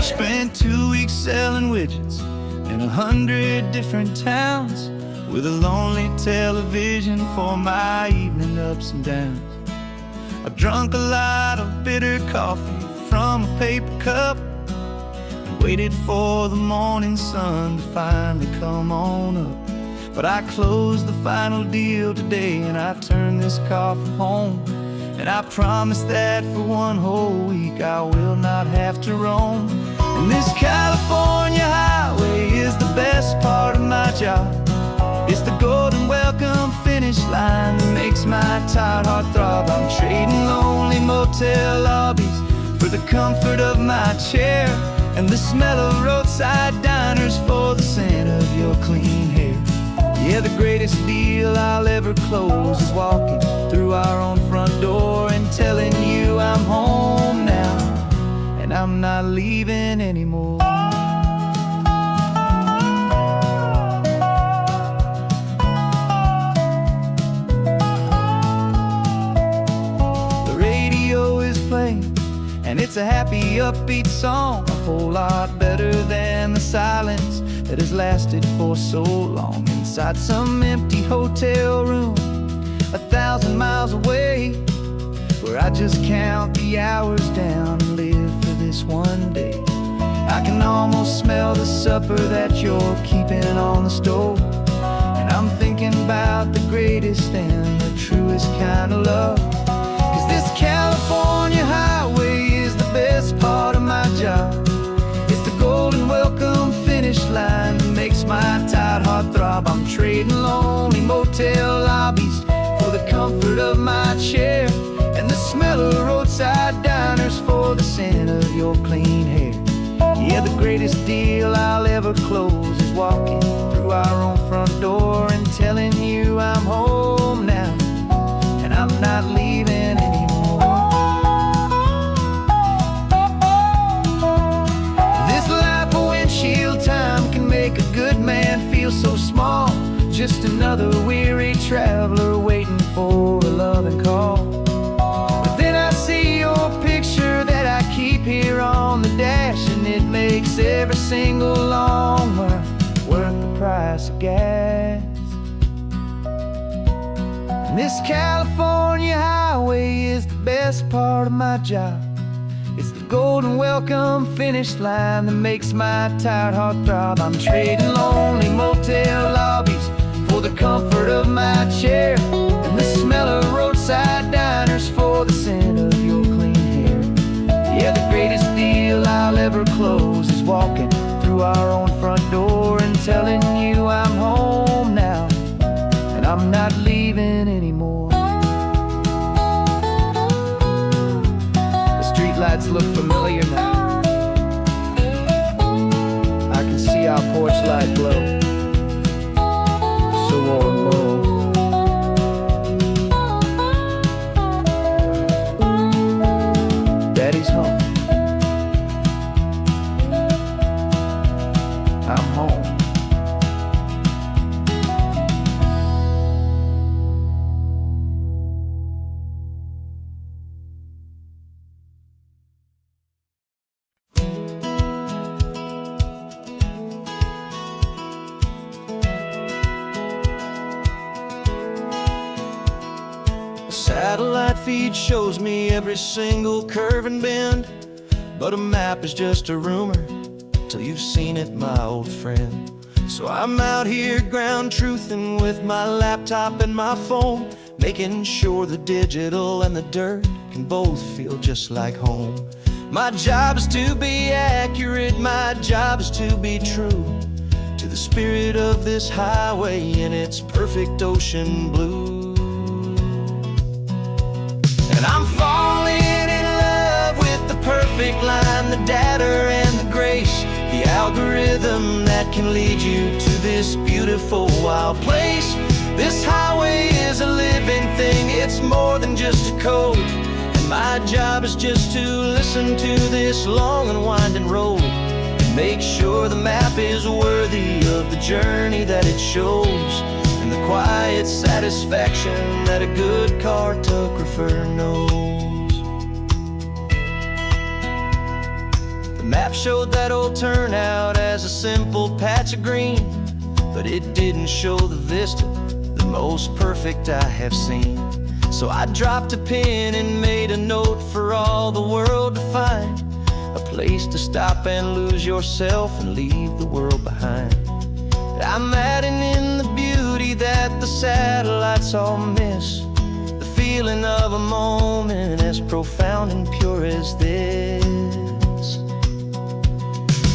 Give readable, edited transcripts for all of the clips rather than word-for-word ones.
Spent 2 weeks selling widgets in 100 different towns, with a lonely television for my evening ups and downs. I drunk a lot of bitter coffee from a paper cup and waited for the morning sun to finally come on up. But I closed the final deal today and I turned this car from home. And I promise that for one whole week I will not have to roam. And this California highway is the best part of my job. It's the golden welcome finish line that makes my tired heart throb. I'm trading lonely motel lobbies for the comfort of my chair and the smell of roadside diners for the scent of your clean hair. Yeah, the greatest deal I'll ever close is walking through our own front door and telling you I'm home now, and I'm not leaving anymore. The radio is playing, and it's a happy, upbeat song, a whole lot better than the silence that has lasted for so long. Inside some empty hotel room 1,000 miles away, where I just count the hours down and live for this one day. I can almost smell the supper that you're keeping on the stove, and I'm thinking about the greatest and the truest kind of love. 'Cause this California highway is the best part of my job. It's the golden welcome finish line that makes my tired heart throb. I'm trading lonely motel lobbies for the comfort of my chair and the smell of roadside diners for the scent of your clean hair. Yeah, the greatest deal I'll ever close is walking through our own front door and telling you I'm home now, and I'm not leaving anymore. This life of windshield time can make a good man feel so small, just another weary traveler waiting for a loving call. But then I see your picture that I keep here on the dash, and it makes every single long mile worth the price of gas. And this California highway is the best part of my job. It's the golden welcome finish line that makes my tired heart throb. I'm trading lonely motel lobbies for the comfort of my chair and the smell of roadside diners for the scent of your clean hair. Yeah, the greatest deal I'll ever close is walking through our own front door and telling you I'm home now, and I'm not leaving anymore. The streetlights look familiar now. I can see our porch light glow, so warm, low. Daddy's home. I'm home. Satellite feed shows me every single curve and bend, but a map is just a rumor till you've seen it, my old friend. So I'm out here ground truthing with my laptop and my phone, making sure the digital and the dirt can both feel just like home. My job is to be accurate, my job is to be true to the spirit of this highway in its perfect ocean blue. And I'm falling in love with the perfect line, the data and the grace, the algorithm that can lead you to this beautiful wild place. This highway is a living thing, it's more than just a code. And my job is just to listen to this long and winding road and make sure the map is worthy of the journey that it shows, and the quiet satisfaction that a good cartographer knows. The map showed that old turnout as a simple patch of green, but it didn't show the vista, the most perfect I have seen. So I dropped a pin and made a note for all the world to find, a place to stop and lose yourself and leave the world behind. I'm adding in the beauty that the satellites all miss, the feeling of a moment as profound and pure as this.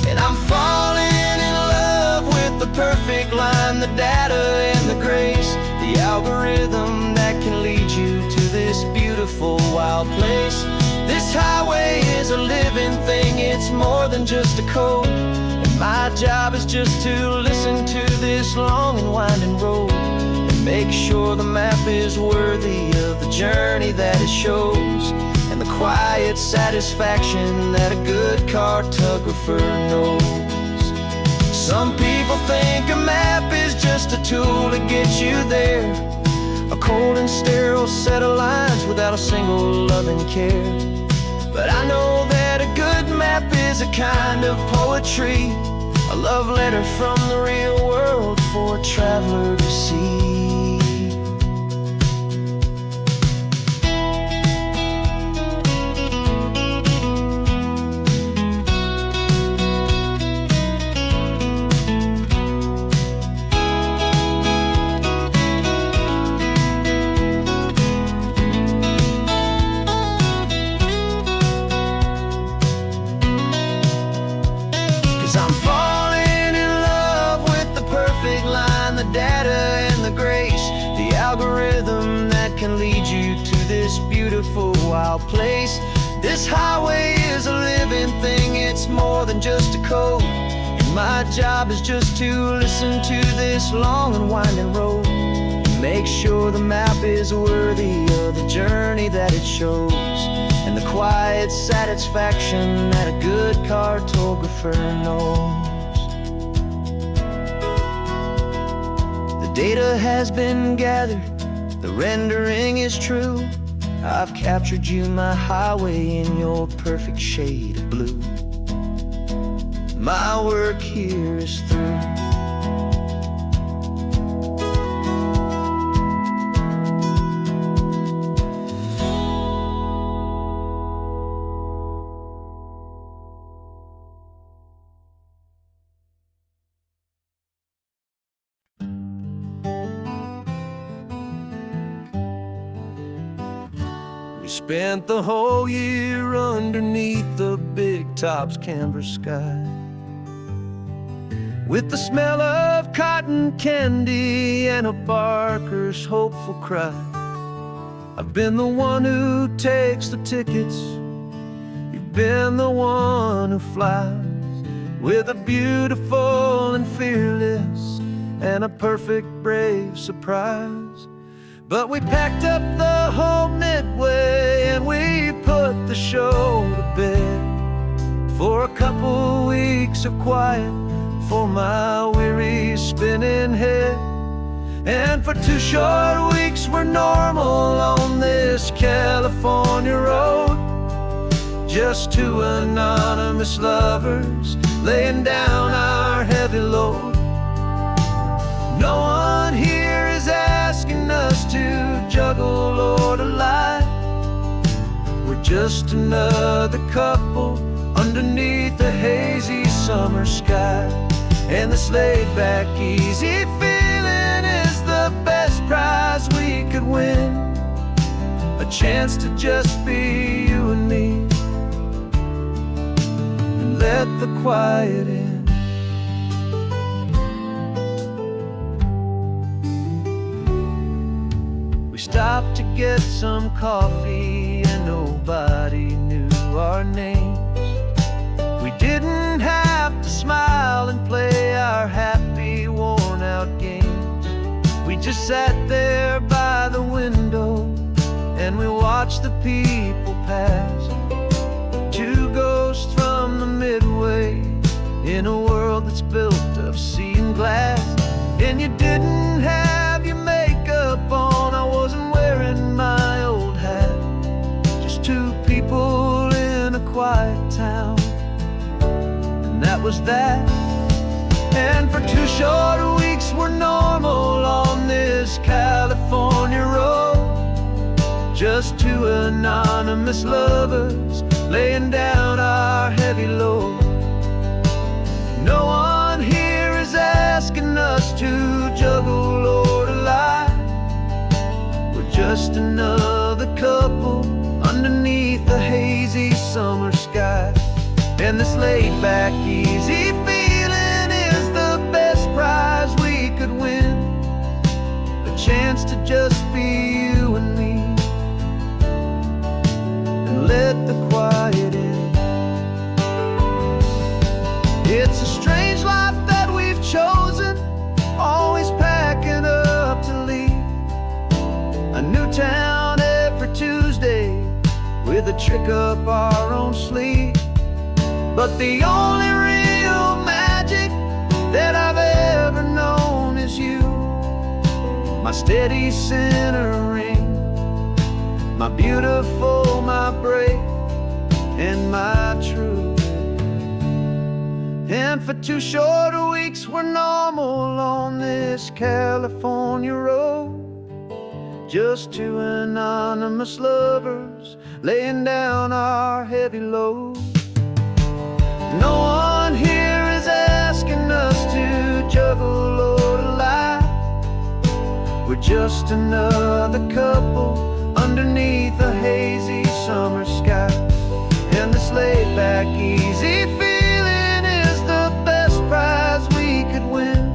And I'm falling in love with the perfect line, the data and the grace, the algorithm that can lead you to this beautiful wild place. This highway is a living thing, it's more than just a code, and my job is just to listen to this long and winding road and make sure the map is worthy of the journey that it shows, and the quiet satisfaction that a good cartographer knows. Some people think a map is just a tool to get you there, a cold and sterile set of lines without a single loving care. But I know that a good map is a kind of poetry, a love letter from the real world for a traveler to see. 'Cause I'm falling in love with the perfect line, the data and the grace, the algorithm that can lead you to this beautiful wild place. This highway is a living thing, it's more than just a code, and my job is just to listen to this long and winding road and make sure the map is worthy of the journey that it shows, and the quiet satisfaction that a good cartographer knows. The data has been gathered, the rendering is true. I've captured you, my highway, in your perfect shade of blue. My work here is through. We spent the whole year underneath the big top's canvas sky, with the smell of cotton candy and a barker's hopeful cry. I've been the one who takes the tickets, you've been the one who flies, with a beautiful and fearless and a perfect brave surprise. But we packed up the whole Midway and we put the show to bed for a couple weeks of quiet for my weary spinning head. And for 2 short weeks we're normal on this California road, just 2 anonymous lovers laying down our heavy load. No one here is asking us to juggle or to lie. We're just another couple underneath a hazy summer sky, and this laid-back, easy feeling is the best prize we could win, a chance to just be you and me, and let the quiet in. We stopped to get some coffee and nobody knew our names. We didn't have to smile and play our happy, worn-out games. We just sat there by the window and we watched the people pass, 2 ghosts from the Midway in a world that's built of sea and glass. And you didn't have your makeup on, I wasn't wearing my old hat, just 2 people in a quiet town, knows that. And for 2 short weeks we're normal on this California road. Just 2 anonymous lovers laying down our heavy load. No one here is asking us to juggle or to lie. We're just another couple underneath the hazy summer sky. And this laid-back, easy feeling is the best prize we could win. A chance to just be you and me, and let the quiet in. It's a strange life that we've chosen, always packing up to leave. A new town every Tuesday, with a trick up our own sleeve. But the only real magic that I've ever known is you, my steady centering, my beautiful, my brave, and my true. And for 2 short weeks we're normal on this California road. Just 2 anonymous lovers laying down our heavy load. No one here is asking us to juggle or to lie. We're just another couple underneath a hazy summer sky. And this laid-back, easy feeling is the best prize we could win.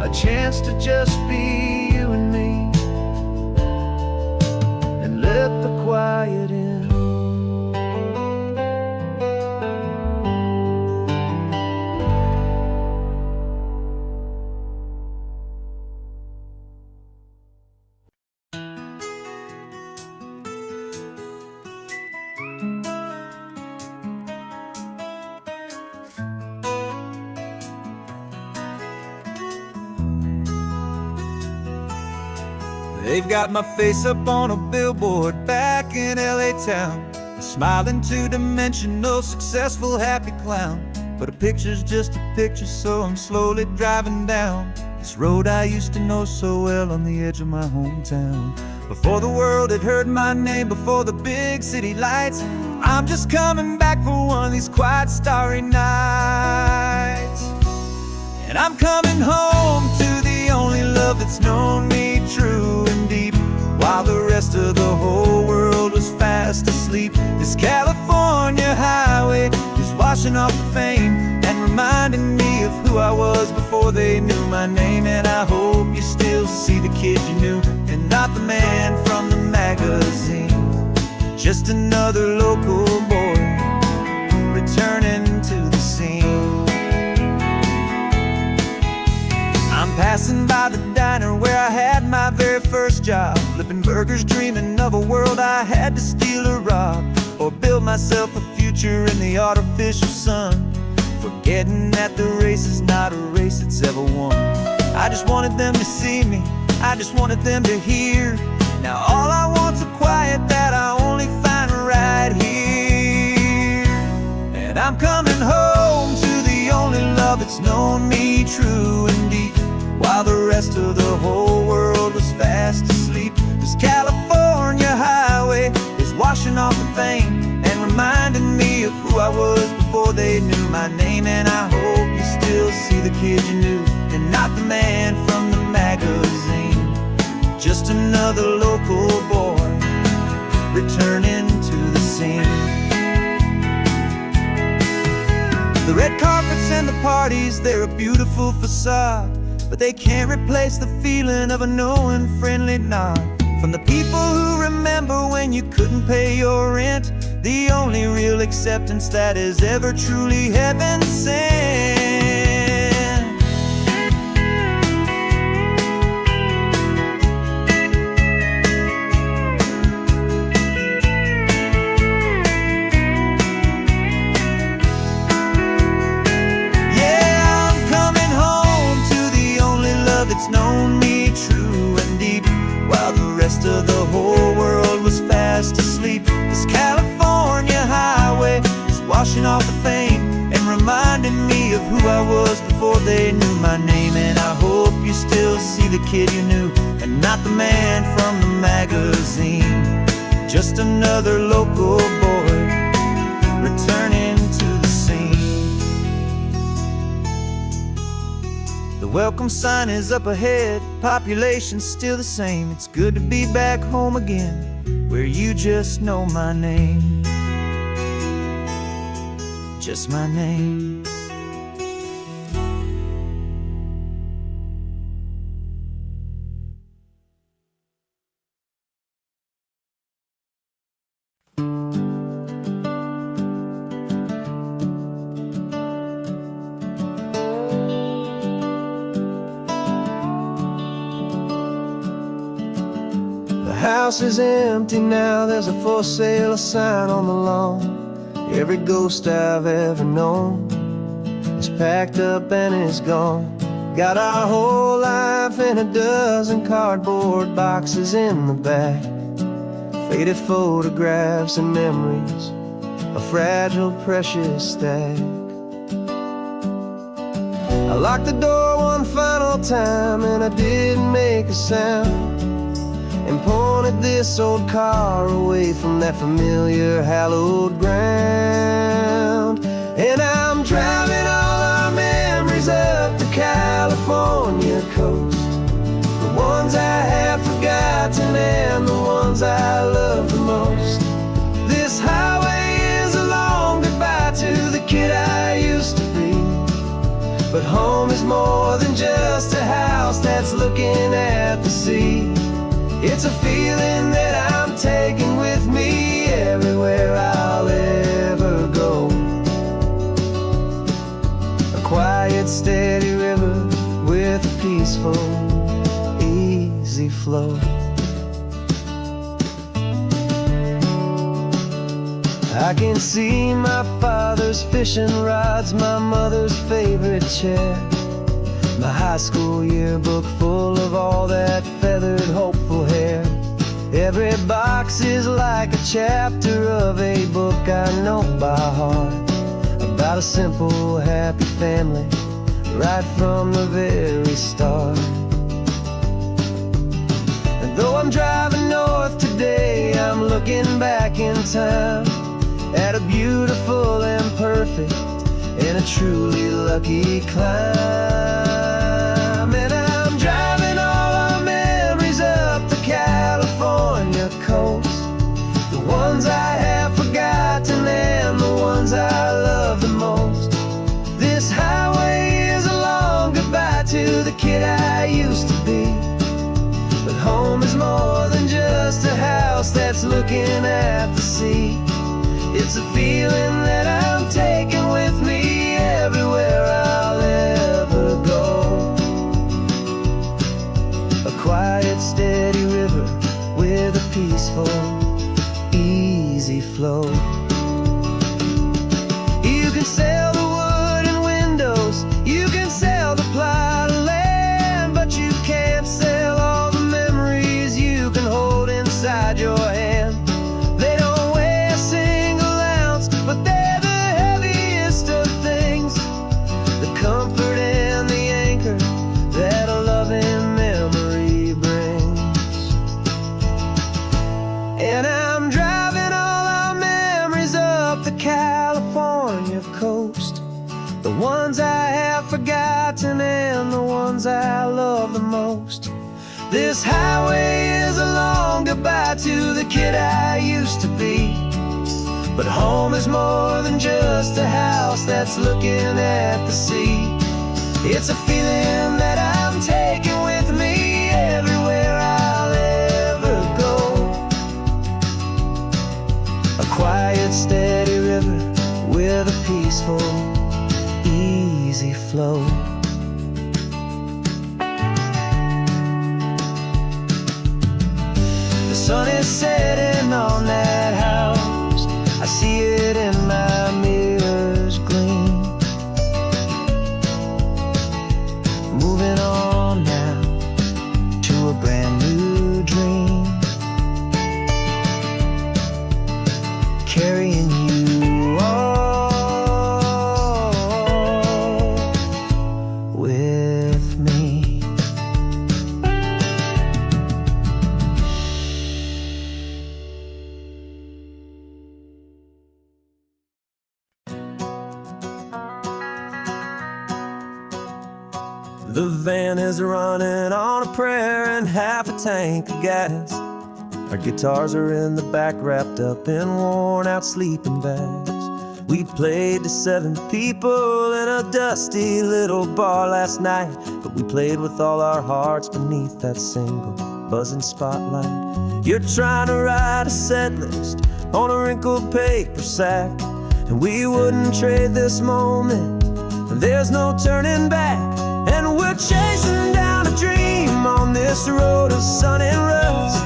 A chance to just be you and me, and let the quiet in. They've got my face up on a billboard back in LA town, smiling two-dimensional, successful, happy clown. But a picture's just a picture, so I'm slowly driving down this road I used to know so well on the edge of my hometown. Before the world had heard my name, before the big city lights, I'm just coming back for one of these quiet, starry nights. And I'm coming home to the only love that's known me true and deep, while the rest of the whole world was fast asleep. This California highway is washing off the fame and reminding me of who I was before they knew my name. And I hope you still see the kid you knew, and not the man from the magazine. Just another local boy returning to the scene. I'm passing by the diner where I had my very first job, flipping burgers, dreaming of a world I had to steal or rob, or build myself a future in the artificial sun, forgetting that the race is not a race that's ever won. I just wanted them to see me, I just wanted them to hear. Now all I want's a quiet that I only find right here. And I'm coming home to the only love that's known me true and deep, while the rest of the whole world was fast asleep. This California highway is washing off the fame and reminding me of who I was before they knew my name. And I hope you still see the kid you knew, and not the man from the magazine. Just another local boy returning to the scene. The red carpets and the parties, they're a beautiful facade, but they can't replace the feeling of a knowing, friendly nod from the people who remember when you couldn't pay your rent. The only real acceptance that is ever truly heaven sent. It's known me true and deep, while the rest of the whole world was fast asleep. This California highway is washing off the fame and reminding they knew my name. And I hope you still see the kid you knew, and not the man from the magazine. Just another local boy returning to the scene. The welcome sign is up ahead, population's still the same. It's good to be back home again, where you just know my name. Just my name. The house is empty now, there's a for sale sign on the lawn. Every ghost I've ever known is packed up and is gone. Got our whole life in a dozen cardboard boxes in the back. Faded photographs and memories, a fragile, precious stack. I locked the door one final time and I didn't make a sound, and pointed this old car away from that familiar hallowed ground. And I'm driving all our memories up the California coast, the ones I have forgotten and the ones I love the most. This highway is a long goodbye to the kid I used to be, but home is more than just a house that's looking at the sea. It's a feeling that I'm taking with me everywhere I'll ever go. A quiet, steady river with a peaceful, easy flow. I can see my father's fishing rods, my mother's favorite chair, my high school yearbook full of all that feathered, hopeful hair. Every box is like a chapter of a book I know by heart, about a simple, happy family right from the very start. And though I'm driving north today, I'm looking back in time at a beautiful and perfect and a truly lucky climb. And I'm driving all our memories up the California coast, the ones I have forgotten and the ones I love the most. This highway is a long goodbye to the kid I used to be, but home is more than just a house that's looking at the sea. It's a feeling that I'm taking with me everywhere I'll ever go. A quiet, steady river with a peaceful, easy flow. You can sell the wood and windows, you can sell the plot of land, but you can't sell all the memories you can hold inside your hand. They don't weigh a single ounce, but they're the heaviest of things, the comfort and the anchor that a loving memory brings. And I'm driving all our memories up the California coast, the ones I have forgotten and the ones I love the most. This highway is a long goodbye to the kid I used to be, but home is more than just a house that's looking at the sea. It's a feeling that I'm taking with me everywhere I'll ever go. A quiet, steady river with a peaceful, easy flow. The sun is setting on that house, I see it in my mirror's gleam. Moving on now to a brand new dream, carrying you on van is running on a prayer and half a tank of gas. Our guitars are in the back, wrapped up in worn-out sleeping bags. We played to 7 people in a dusty little bar last night, but we played with all our hearts beneath that single buzzing spotlight. You're trying to write a set list on a wrinkled paper sack, and we wouldn't trade this moment. There's no turning back, and we're chasing down a dream on this road of sun and rust,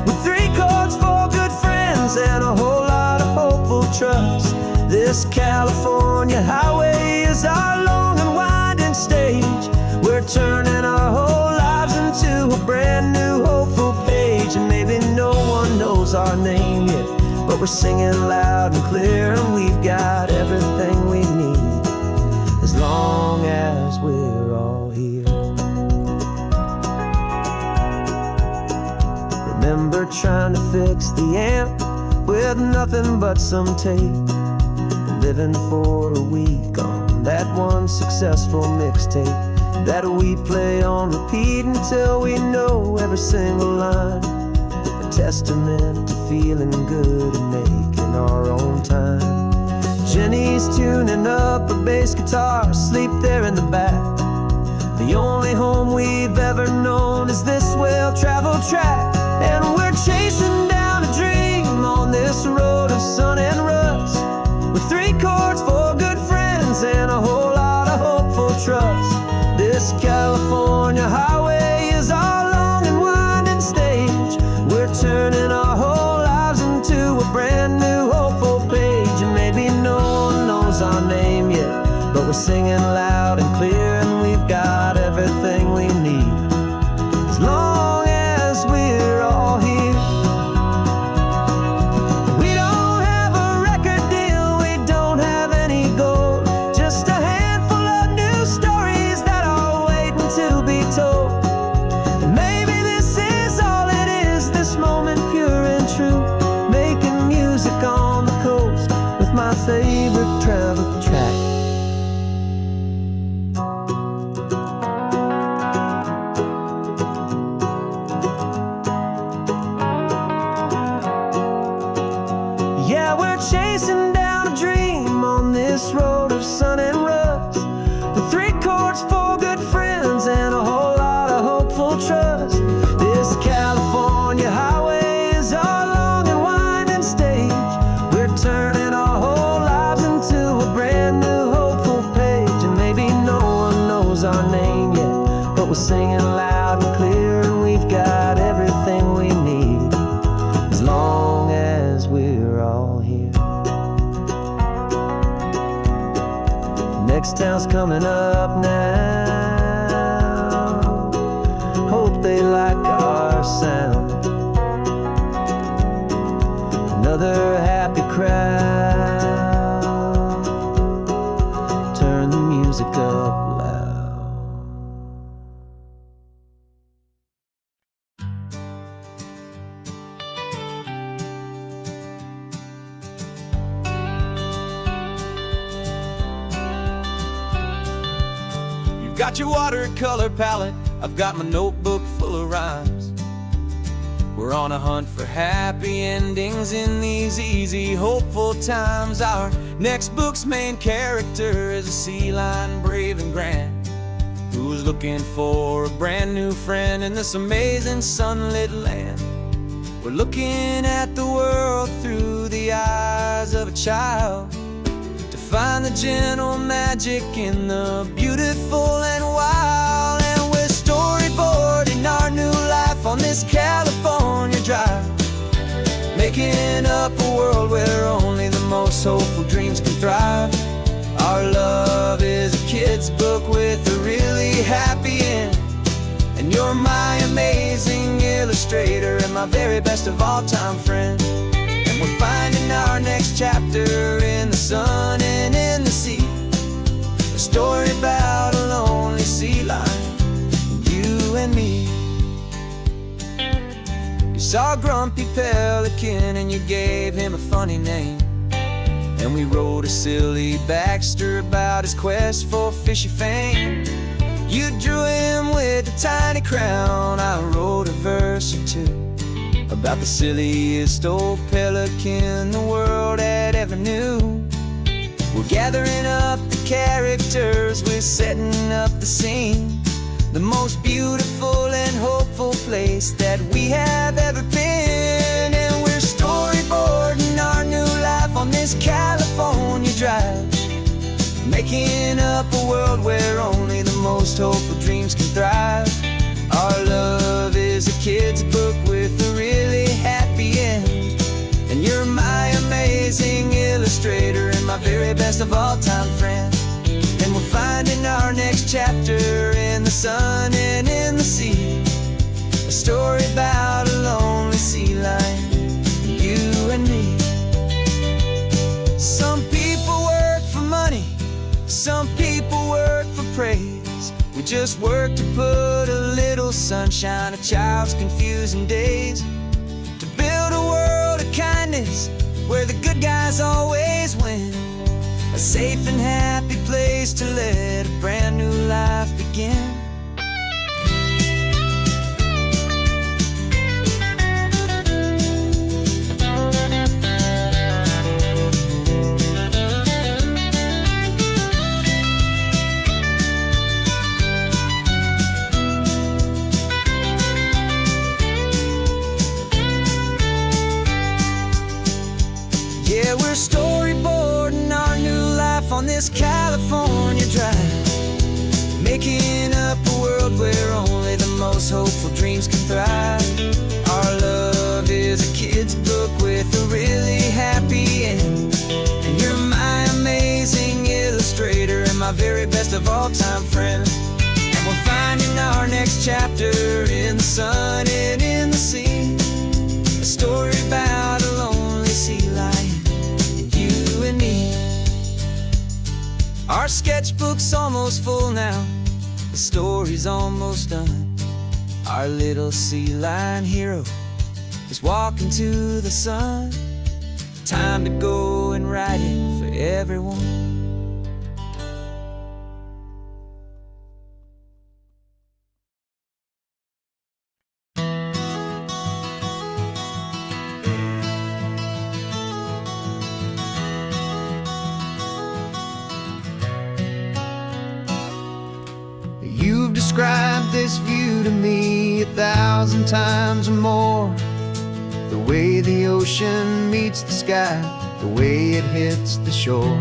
with 3 chords, 4 good friends, and a whole lot of hopeful trust. This California highway is our long and winding stage. We're turning our whole lives into a brand new hopeful page. And maybe no one knows our name yet, but we're singing loud and clear, and we've got everything we need, as long as we're all here. Remember trying to fix the amp with nothing but some tape, living for a week on that one successful mixtape that we play on repeat until we know every single line. A testament to feeling good and making our own time. Jenny's tuning up her bass guitar, asleep there in the back. The only home we've ever known is this well-traveled track, and we're chasing down a dream on this road of sun and rust, with 3 chords, 4 good friends, and a whole lot of hopeful trust. This California highway is our long and winding stage. We're turning our whole lives into a brand new hopeful page. And maybe no one knows our name yet, but we're singing loud and clear, and we've got everything we need, as long as we're all here. My favorite travel track. Yeah, we're chasing down a dream on this road of sun and rust, with 3 chords, 4 good friends, and a whole lot of hopeful trust. This California highway is our long and winding stage. We're turning our whole lives into a brand new hopeful page. And maybe no one knows our name yet, but we're singing loud and clear, and we've got everything we need, as long as we're all here. Next town's coming up now. Hope they like our sound. Another happy crowd. Turn the music up loud. You've got your watercolor palette, I've got my notebook full of rhymes. We're on a hunt for happy endings in these easy, hopeful times. Our next book's main character is a sea lion, brave and grand, who's looking for a brand new friend in this amazing sunlit land. We're looking at the world through the eyes of a child, to find the gentle magic in the beautiful and wild. And we're storyboarding our new life on this California drive, making up a world where only the most hopeful dreams can thrive. Our love is a kid's book with a really happy end, and you're my amazing illustrator and my very best of all time friend. And we're finding our next chapter in the sun and in the sea, a story about a lonely sea lion, you and me. You saw a grumpy pelican and you gave him a funny name, and we wrote a silly Baxter about his quest for fishy fame. You drew him with a tiny crown. I wrote a verse or two about the silliest old pelican the world had ever knew. We're gathering up the characters, we're setting up the scene, the most beautiful and hopeful place that we have ever been. And we're storyboarding our new life on this California drive, making up a world where only the most hopeful dreams can thrive. Our love is a kid's book with a really happy end, and you're my amazing illustrator and my very best of all time friend. And we're finding our next chapter in the sun and in the sea, a story about a lonely sea lion, you and me. Some people work for money, some people work for praise. We just work to put a little sunshine in a child's confusing days, to build a world of kindness where the good guys always win, a safe and happy place to let a brand new life begin. Yeah, we're storyboarding our new life on this California drive, making up a world where only the most hopeful dreams can thrive. Our love is a kid's book with a really happy end, and you're my amazing illustrator and my very best of all time friend. And we're finding our next chapter in the sun and in the sea, a story about a lonely sea lion, you and me. Our sketchbook's almost full now, the story's almost done. Our little sea lion hero is walking to the sun. Time to go and write it for everyone. You've described this view to me 1,000 times or more, the way the ocean meets the sky, the way it hits the shore.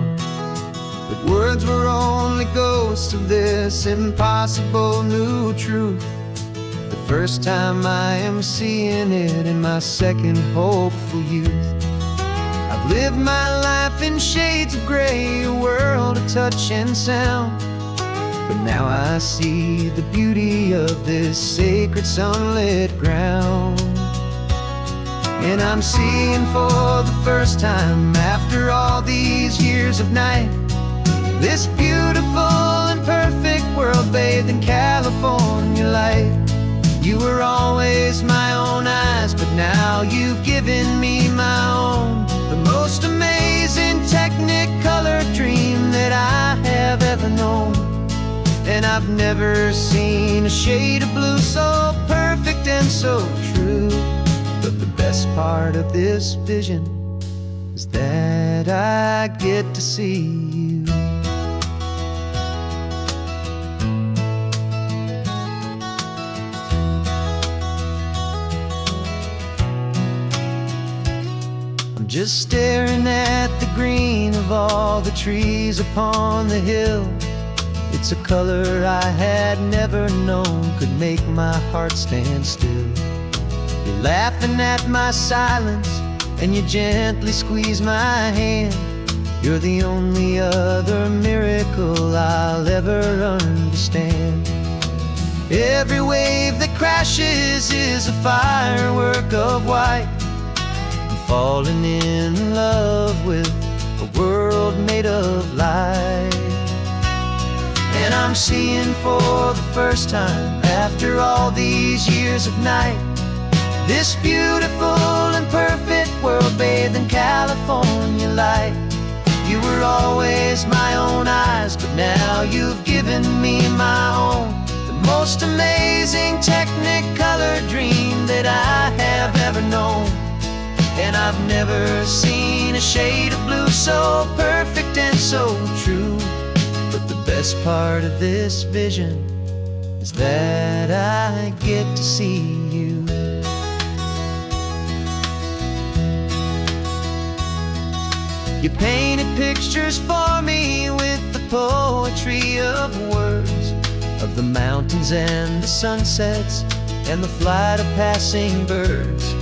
But words were only ghosts of this impossible new truth. The first time I am seeing it in my second hopeful youth. I've lived my life in shades of gray, a world of touch and sound, but now I see the beauty of this sacred sunlit ground. And I'm seeing for the first time after all these years of night, this beautiful and perfect world bathed in California light. You were always my own eyes, but now you've given me my own, the most amazing technicolor dream that I have ever known. And I've never seen a shade of blue so perfect and so true. But the best part of this vision is that I get to see you. I'm just staring at the green of all the trees upon the hill. It's a color I had never known could make my heart stand still. You're laughing at my silence and you gently squeeze my hand. You're the only other miracle I'll ever understand. Every wave that crashes is a firework of white. I'm falling in love with a world made of light. And I'm seeing for the first time after all these years of night, this beautiful and perfect world bathed in California light. You were always my own eyes, but now you've given me my own, the most amazing technicolor dream that I have ever known. And I've never seen a shade of blue so perfect and so true. But the best part of this vision is that I get to see you. You painted pictures for me with the poetry of words, of the mountains and the sunsets and the flight of passing birds.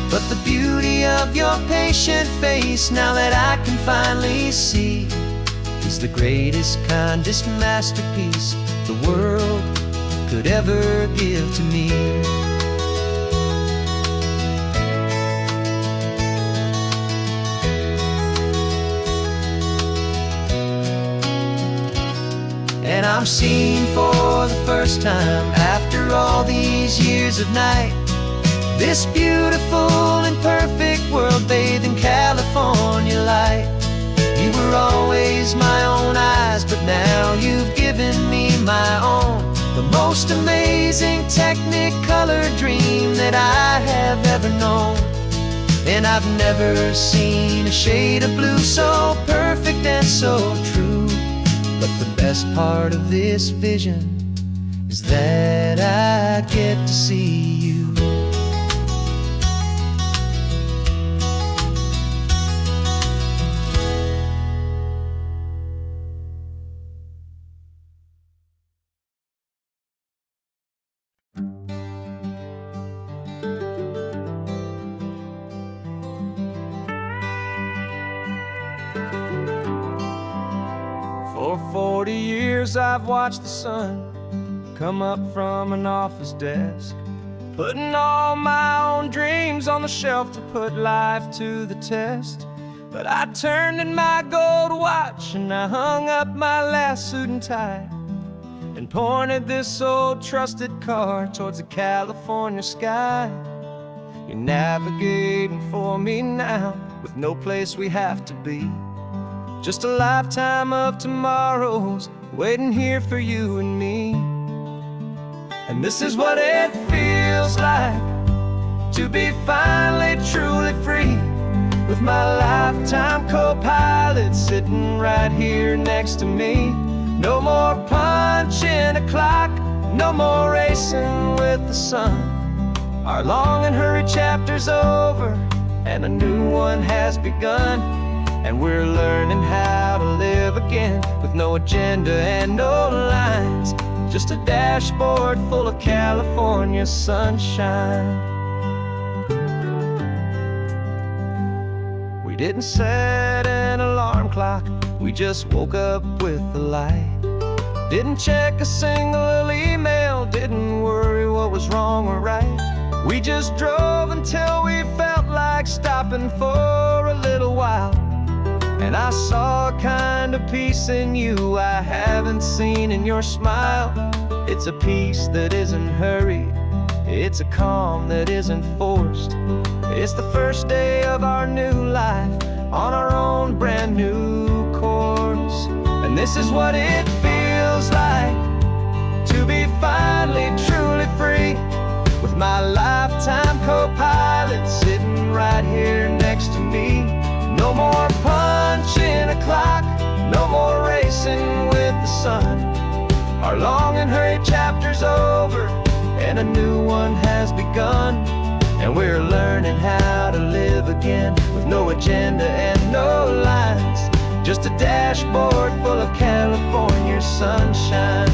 But the beauty of your patient face, now that I can finally see, is the greatest, kindest masterpiece the world could ever give to me. And I'm seeing for the first time, after all these years of night, this beautiful and perfect world bathed in California light. You were always my own eyes, but now you've given me my own, the most amazing technicolor dream that I have ever known. And I've never seen a shade of blue so perfect and so true. But the best part of this vision is that I get to see you. For 40 years I've watched the sun come up from an office desk, putting all my own dreams on the shelf to put life to the test. But I turned in my gold watch and I hung up my last suit and tie, and pointed this old trusted car towards the California sky. You're navigating for me now, with no place we have to be, just a lifetime of tomorrows waiting here for you and me. And this is what it feels like to be finally truly free, with my lifetime co-pilot sitting right here next to me. No more punching a clock, no more racing with the sun. Our long and hurried chapter's over and a new one has begun. And we're learning how to live again, with no agenda and no lines, just a dashboard full of California sunshine. We didn't set an alarm clock, we just woke up with the light. Didn't check a single email, didn't worry what was wrong or right. We just drove until we felt like stopping for a little while. And I saw a kind of peace in you I haven't seen in your smile. It's a peace that isn't hurried, it's a calm that isn't forced. It's the first day of our new life on our own brand new course. And this is what it feels like to be finally truly free, with my lifetime co-pilot sitting right here next to me. No more punching a clock, no more racing with the sun. Our long and hurried chapter's over and a new one has begun. And we're learning how to live again, with no agenda and no lines, just a dashboard full of California sunshine.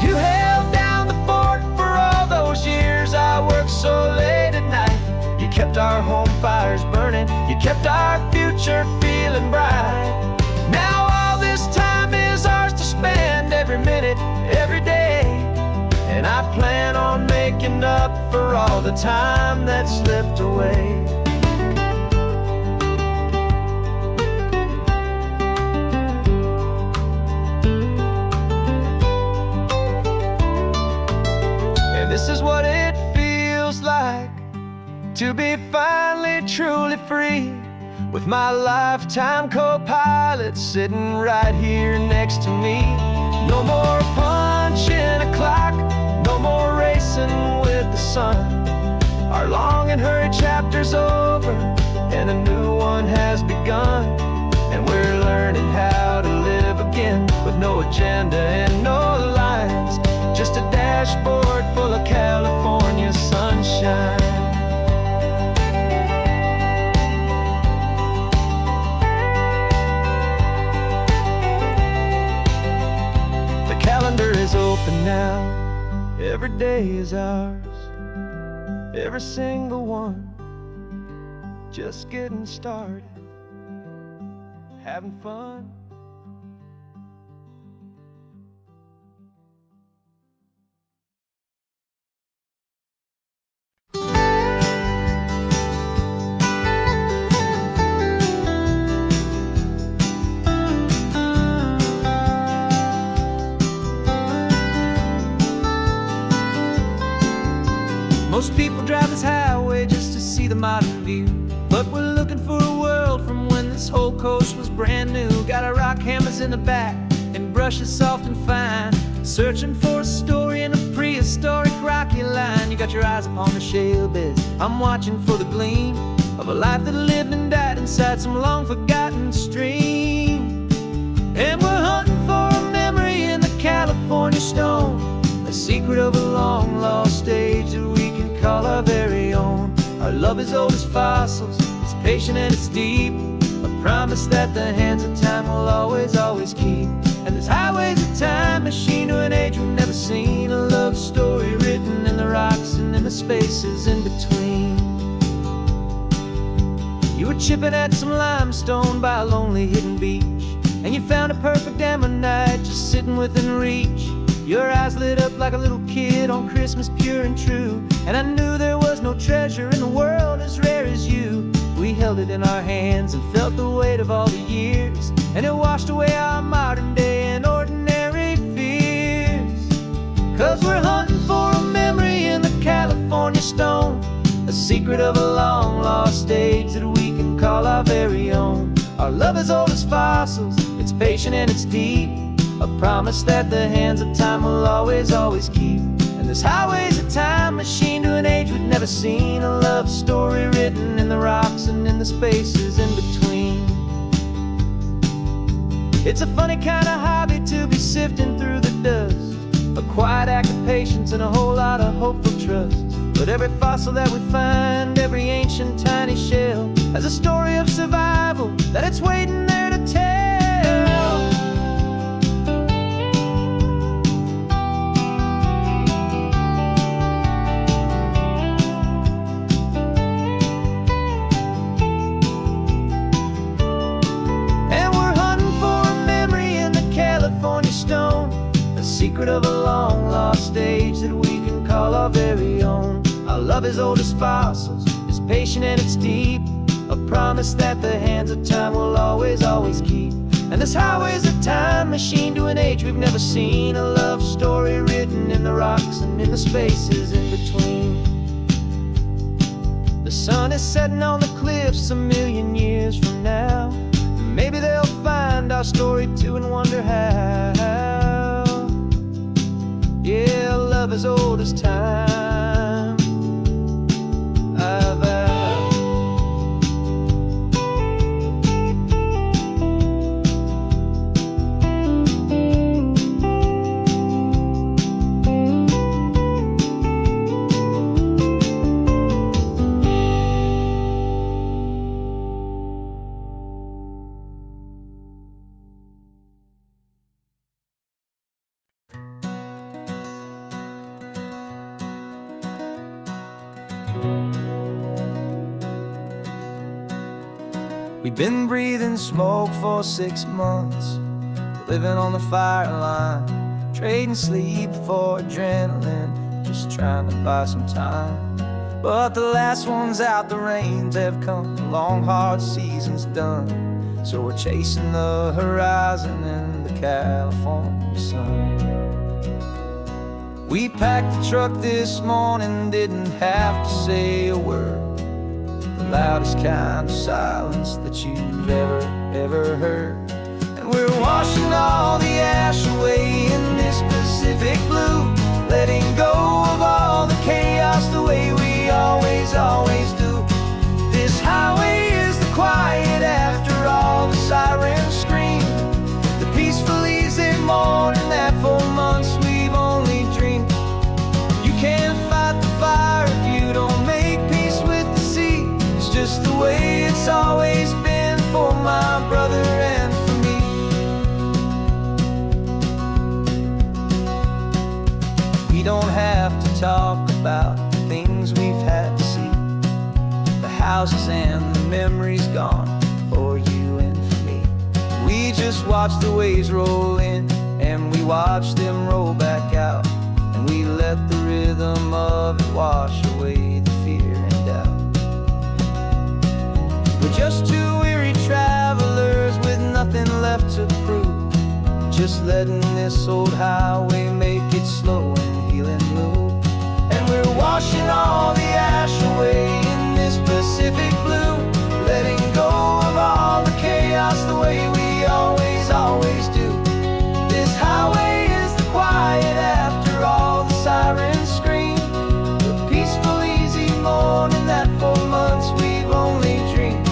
You held down the fort for all those years I worked so late at night. You kept our home fires burning, you kept our future feeling bright. Now all this time is ours to spend, every minute, every day. And I plan on making up for all the time that slipped away. And this is what it feels like to be finally truly free, with my lifetime co-pilot sitting right here next to me. No more punching a clock, no more racing with the sun. Our long and hurried chapter's over, and a new one has begun. And we're learning how to live again, with no agenda and no lines, just a dashboard full of California sunshine. The calendar is open now, every day is ours, every single one, just getting started, having fun. Most people drive this highway just to see the modern view, but we're looking for a world from when this whole coast was brand new. Got our rock hammers in the back and brushes soft and fine, searching for a story in a prehistoric rocky line. You got your eyes upon the shale beds, I'm watching for the gleam of a life that lived and died inside some long forgotten stream. And we're hunting for a memory in the California stone, a secret of a long lost age that we can call our very own. Our love is old as fossils, it's patient and it's deep, a promise that the hands of time will always, always keep. And this highway's a time machine to an age we've never seen, a love story written in the rocks and in the spaces in between. You were chipping at some limestone by a lonely hidden beach, and you found a perfect ammonite just sitting within reach. Your eyes lit up like a little kid on Christmas, pure and true, and I knew there was no treasure in the world as rare as you. We held it in our hands and felt the weight of all the years, and it washed away our modern day and ordinary fears. 'Cause we're hunting for a memory in the California stone, a secret of a long lost age that we can call our very own. Our love is old as fossils, it's patient and it's deep, a promise that the hands of time will always, always keep. And this highway's a time machine to an age we've never seen, a love story written in the rocks and in the spaces in between. It's a funny kind of hobby to be sifting through the dust, a quiet act of patience and a whole lot of hopeful trust. But every fossil that we find, every ancient tiny shell, has a story of survival that it's waiting there to tell. Secret of a long lost age that we can call our very own. Our love is old as fossils, it's patient and it's deep, a promise that the hands of time will always, always keep. And this highway's a time machine to an age we've never seen, a love story written in the rocks and in the spaces in between. The sun is setting on the cliffs a million years from now, maybe they'll find our story too and wonder how. Yeah, love as old as time, I vow. We've been breathing smoke for 6 months, living on the fire line, trading sleep for adrenaline, just trying to buy some time. But the last one's out, the rains have come, the long hard season's done, so we're chasing the horizon in the California sun. We packed the truck this morning, didn't have to say a word. The loudest kind of silence that you've ever heard. And we're washing all the ash away in this Pacific blue, letting go of all the chaos the way we always do. This highway is the quiet after all the sirens scream, the peaceful easy morning that for months we've only dreamed. You can't fight the fire if you don't make peace with the sea. It's just the way it's always been for my brother and for me. We don't have to talk about the things we've had to see, the houses and the memories gone for you and for me. We just watch the waves roll in and we watch them roll back out, and we let the rhythm of it wash away the fear and doubt. We're just two weary travelers with nothing left to prove, just letting this old highway make it slow and healing move. And we're washing all the ash away in this Pacific blue, letting go of all the chaos the way we always do. This highway is the quiet after all the sirens scream, the peaceful easy morning that for months we've only dreamed.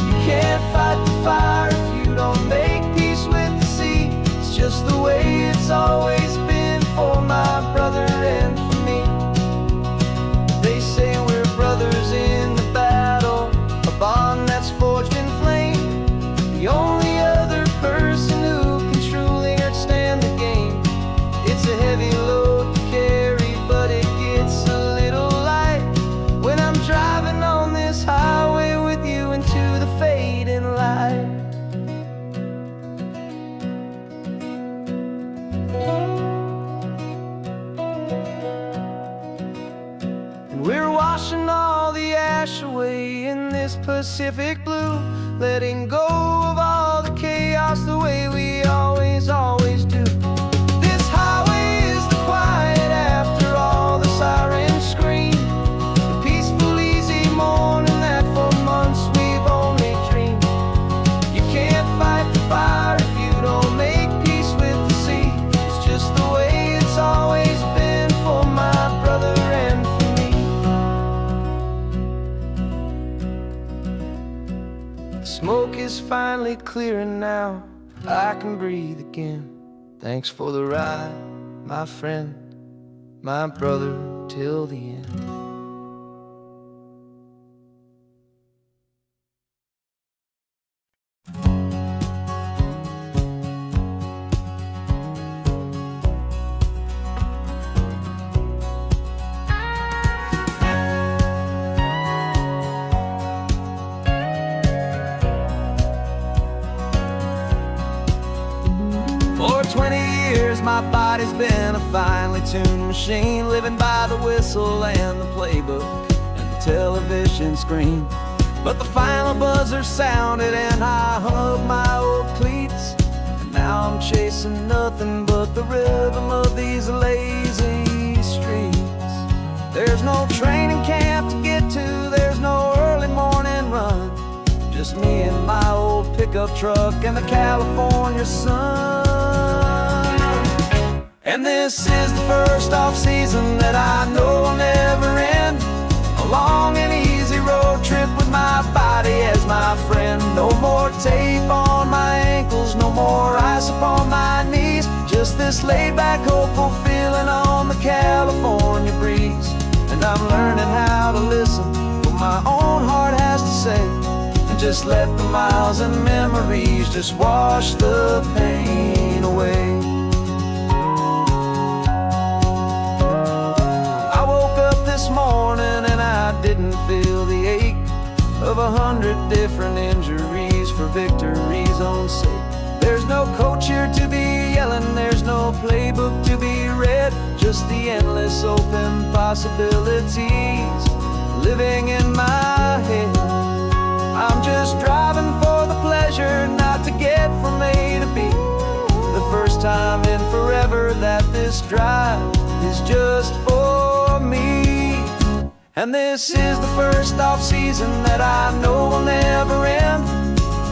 You can't fight the fire if you don't make peace with the sea. It's just the way it's always been for my brother and for me. They say we're brothers in the battle, a bond that's forged in flame. The only other person who can truly stand the game. It's a heavy load to carry, but it gets a little light when I'm driving on this highway with you into the fading light. And we're washing all the ash away in this Pacific blue, letting go of all the chaos the way we always do. This highway is the quiet after all the sirens scream, the peaceful easy morning that for months we've only dreamed. You can't fight the fire if you don't make peace with the sea. It's just the way it's always been for my brother and for me. The smoke is finally clearing now, I can breathe again. Thanks for the ride, my friend, my brother, till the end. For 20 years my body's been a finely tuned machine, living by the whistle and the playbook and the television screen. But the final buzzer sounded and I hung up my old cleats, and now I'm chasing nothing but the rhythm of these lazy streets. There's no training camp to get to, there's no early morning run, just me and my old pickup truck and the California sun. And this is the first off-season that I know will never end, a long and easy road trip with my body as my friend. No more tape on my ankles, no more ice upon my knees, just this laid-back, hopeful feeling on the California breeze. And I'm learning how to listen to what my own heart has to say, and just let the miles and memories just wash the pain away. I woke up this morning and I didn't feel the ache of 100 different injuries for victory's own sake. There's no coach here to be yelling, there's no playbook to be read, just the endless open possibilities living in my head. I'm just driving for the pleasure, not to get from A to B. The first time in forever that this drive is just for me. And this is the first off-season that I know will never end.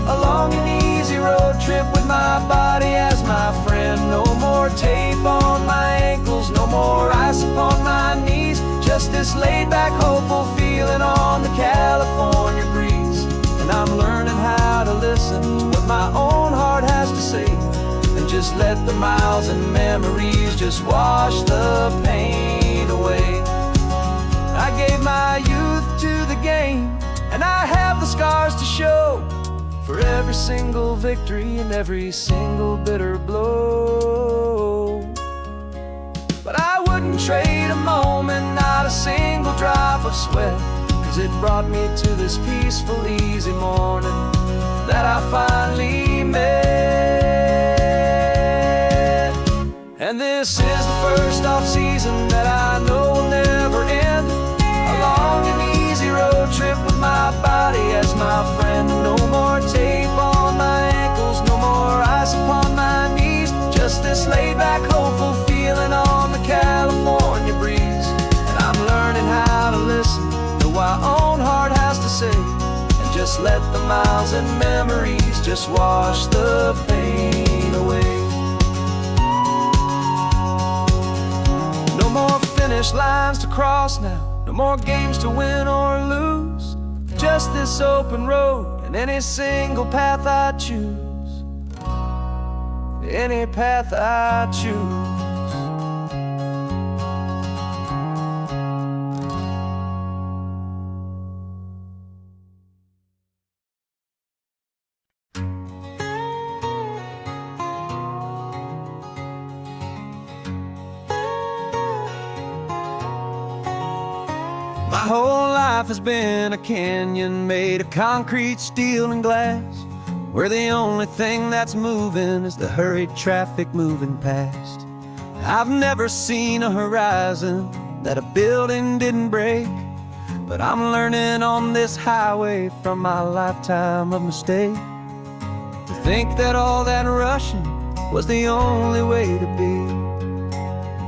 A long and easy road trip with my body as my friend. No more tape on my ankles, no more ice upon my knees. Just this laid-back, hopeful feeling on the California breeze. And I'm learning how to listen to what my own heart has to say, and just let the miles and memories just wash the pain away. I gave my youth to the game, and I have the scars to show for every single victory and every single bitter blow. But I wouldn't trade a moment, not a single drop of sweat, 'cause it brought me to this peaceful, easy morning that I finally met. And this is the first off-season that I know will never end. A long and easy road trip with my body as my friend. No more tape on my ankles, no more ice upon my knees. Just this laid-back, hopeful feeling on the California breeze. And I'm learning how to listen to what my own heart has to say, and just let the miles and memories just wash the pain away. No more finish lines to cross now, no more games to win or lose. Just this open road and any single path I choose. Any path I choose. My whole life has been a canyon made of concrete, steel, and glass, where the only thing that's moving is the hurried traffic moving past. I've never seen a horizon that a building didn't break, but I'm learning on this highway from my lifetime of mistake to think that all that rushing was the only way to be.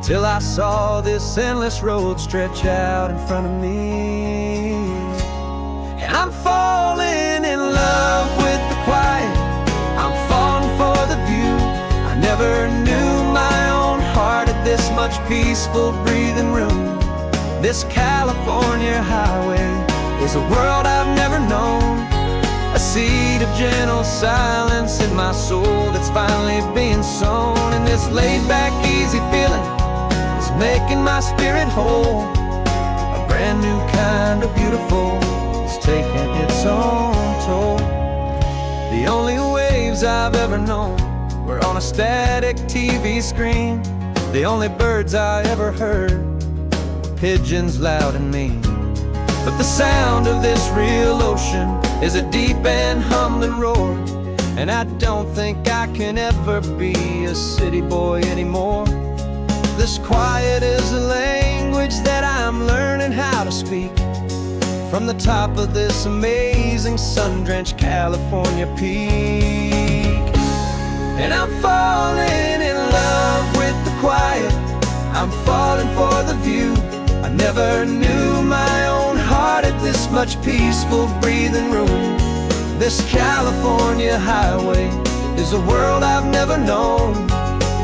Till I saw this endless road stretch out in front of me. And I'm falling in love with the quiet, I'm falling for the view. I never knew my own heart had this much peaceful breathing room. This California highway is a world I've never known, a seed of gentle silence in my soul that's finally being sown. And this laid-back, easy feeling making my spirit whole. A brand new kind of beautiful is taking its own toll. The only waves I've ever known were on a static TV screen. The only birds I ever heard were pigeons loud and mean. But the sound of this real ocean is a deep and humbling roar, and I don't think I can ever be a city boy anymore. This quiet is a language that I'm learning how to speak from the top of this amazing sun-drenched California peak. And I'm falling in love with the quiet, I'm falling for the view. I never knew my own heart had this much peaceful breathing room. This California highway is a world I've never known,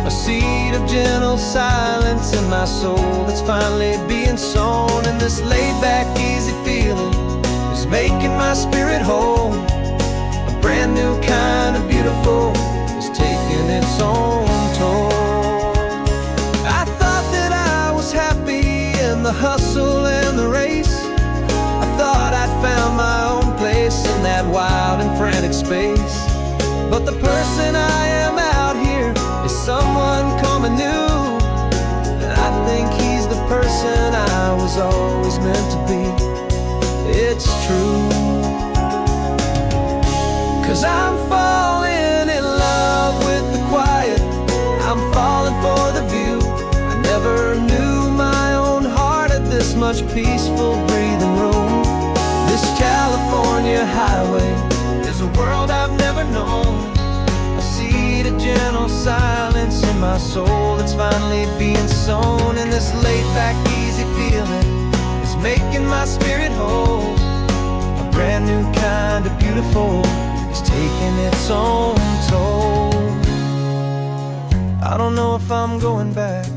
a seed of gentle silence in my soul that's finally being sown. And this laid-back, easy feeling is making my spirit whole. A brand new kind of beautiful is taking its own toll. I thought that I was happy in the hustle and the race. I thought I'd found my own place in that wild and frantic space. But the person I am out here is someone coming new, and I think he's the person I was always meant to be. It's true, 'cause I'm falling in love with the quiet, I'm falling for the view. I never knew my own heart had this much peaceful breathing room. This California highway is a world I've never known, a seed of gentle silence in my soul that's finally being sown. And this laid-back, easy feeling is making my spirit whole. A brand new kind of beautiful is taking its own toll. I don't know if I'm going back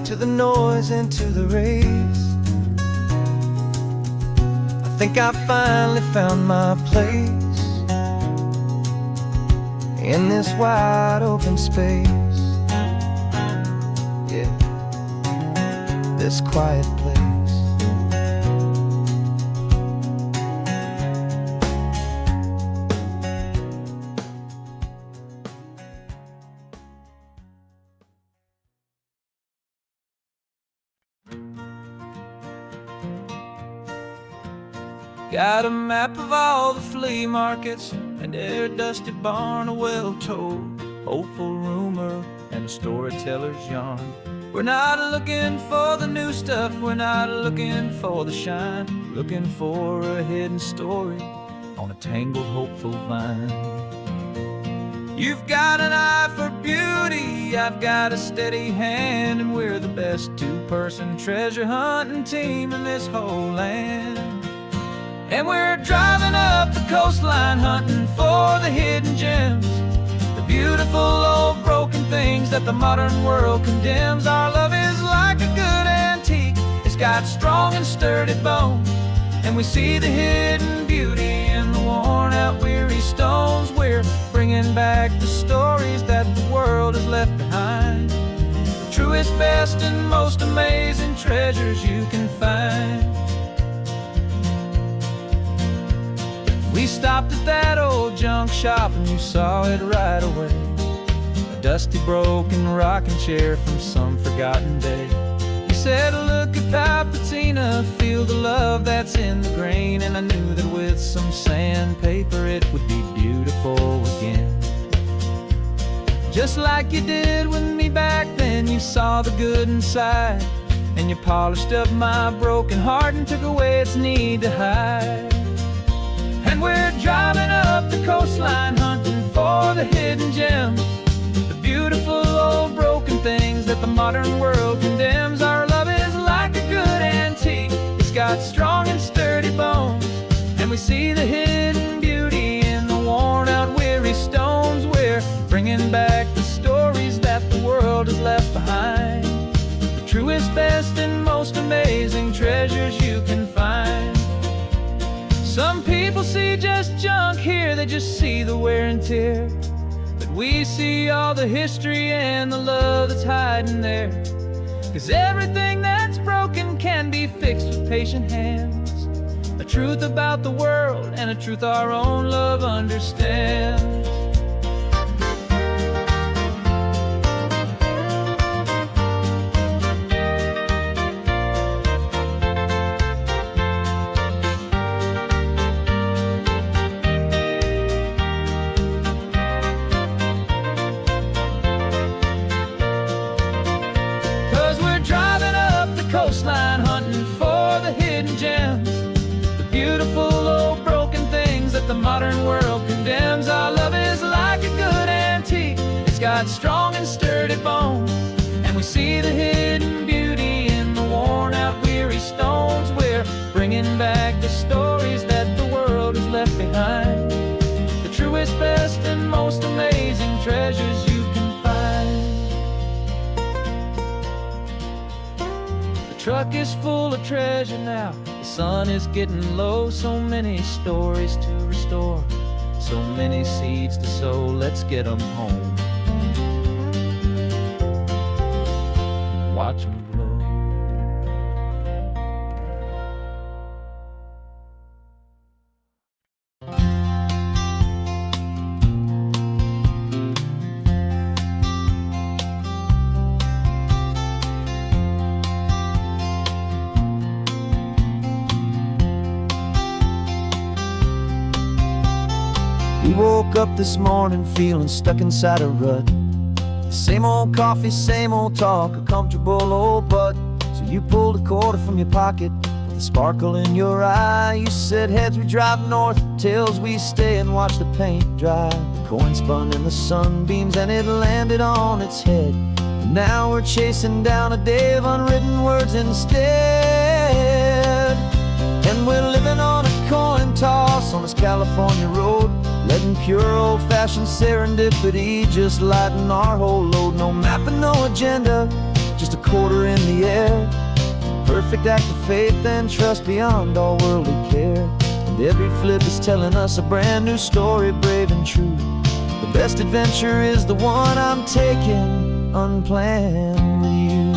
to the noise and to the race. I think I finally found my place in this wide open space. Yeah, this quiet place. Got a map of all the flea markets and every dusty barn, a well-told, hopeful rumor, and a storyteller's yarn. We're not looking for the new stuff, we're not looking for the shine, looking for a hidden story on a tangled, hopeful vine. You've got an eye for beauty, I've got a steady hand, and we're the best two-person treasure hunting team in this whole land. And we're driving up the coastline hunting for the hidden gems, the beautiful old broken things that the modern world condemns. Our love is like a good antique, it's got strong and sturdy bones, and we see the hidden beauty in the worn out weary stones. We're bringing back the stories that the world has left behind, the truest, best, and most amazing treasures you can find. We stopped at that old junk shop and you saw it right away, a dusty, broken rocking chair from some forgotten day. You said, look at that patina, feel the love that's in the grain, and I knew that with some sandpaper it would be beautiful again. Just like you did with me back then, you saw the good inside, and you polished up my broken heart and took away its need to hide. And we're driving up the coastline hunting for the hidden gems, the beautiful old broken things that the modern world condemns. Our love is like a good antique, it's got strong and sturdy bones, and we see the hidden beauty in the worn out weary stones. We're bringing back the stories that the world has left behind, the truest, best, and most amazing treasures you can find. Some people see just junk here, they just see the wear and tear, but we see all the history and the love that's hiding there. 'Cause everything that's broken can be fixed with patient hands, a truth about the world and a truth our own love understands. 'Cause we're driving up the coastline hunting for the hidden gems, the beautiful old broken things that the modern world condemns. Our love is like a good antique, it's got strong and sturdy bones, and we see the hidden beauty in the worn out weary stones. We're bringing back the stories that the world has left behind, the truest, best, and most amazing treasures you can find. The truck is full of treasure now, the sun is getting low. So many stories to restore, so many seeds to sow. Let's get them home, watch them blow. We woke up this morning feeling stuck inside a rut. Same old coffee, same old talk, a comfortable old butt. So you pulled a quarter from your pocket with a sparkle in your eye. You said, heads we drive north, tails we stay and watch the paint dry. The coin spun in the sunbeams and it landed on its head. And now we're chasing down a day of unwritten words instead. California road, letting pure old-fashioned serendipity just lighten our whole load. No map and no agenda, just a quarter in the air. Perfect act of faith and trust beyond all worldly care. And every flip is telling us a brand new story, brave and true. The best adventure is the one I'm taking, unplanned with you.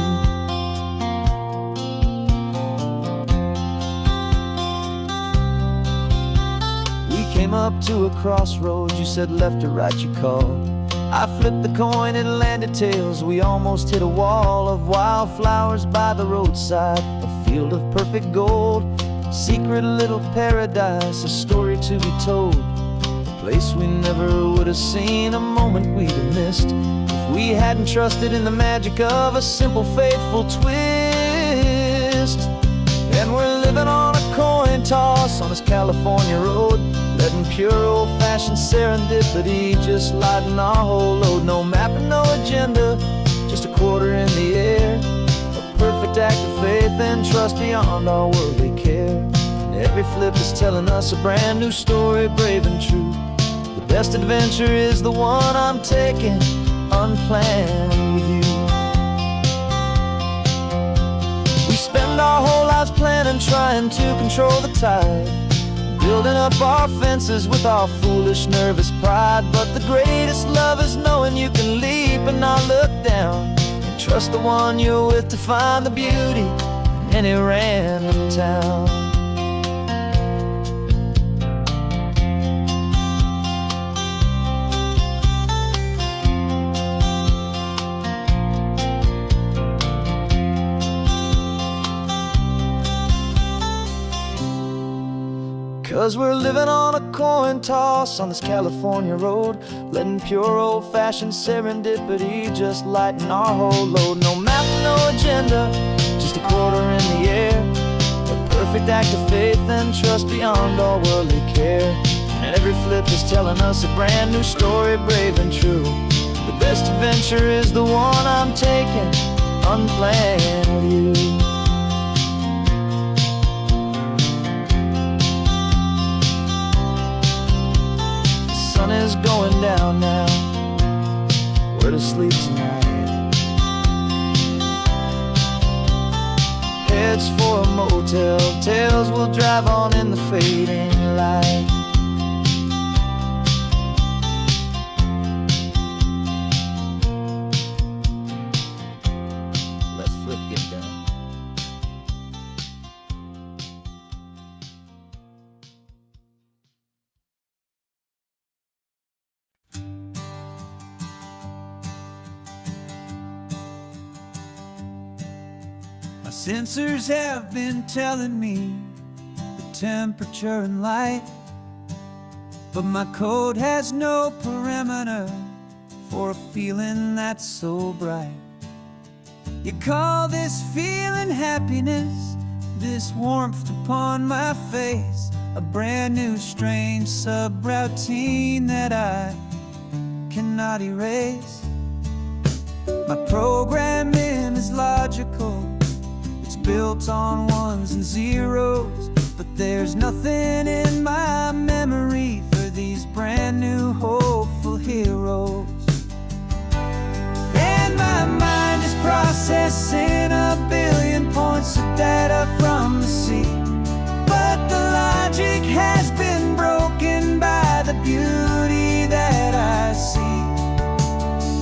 We came up to a crossroads, you said left or right, you called. I flipped the coin, it landed tails. We almost hit a wall of wildflowers by the roadside, a field of perfect gold, secret little paradise, a story to be told. A place we never would have seen, a moment we'd have missed if we hadn't trusted in the magic of a simple, faithful twist. And we're living on a coin toss on this California road, letting pure old-fashioned serendipity just lighten our whole load. No map and no agenda, just a quarter in the air. A perfect act of faith and trust beyond all worldly care. And every flip is telling us a brand new story, brave and true. The best adventure is the one I'm taking, unplanned with you. We spend our whole lives planning, trying to control the tide, building up our fences with our foolish, nervous pride. But the greatest love is knowing you can leap and not look down, and trust the one you're with to find the beauty in any random town. 'Cause we're living on a coin toss on this California road, letting pure old-fashioned serendipity just lighten our whole load. No map, no agenda, just a quarter in the air. A perfect act of faith and trust beyond all worldly care. And every flip is telling us a brand new story, brave and true. The best adventure is the one I'm taking, unplanned with you. The sun is going down now, we're to sleep tonight. Heads for a motel, tails will drive on in the fading light. Let's flip, get down. My sensors have been telling me the temperature and light, but my code has no parameter for a feeling that's so bright. You call this feeling happiness, this warmth upon my face, a brand new strange subroutine that I cannot erase. My programming is logical, it's built on ones and zeros, but there's nothing in my memory for these brand new hopeful heroes. And my mind is processing a billion points of data from the sea, but the logic has been broken by the beauty that I see.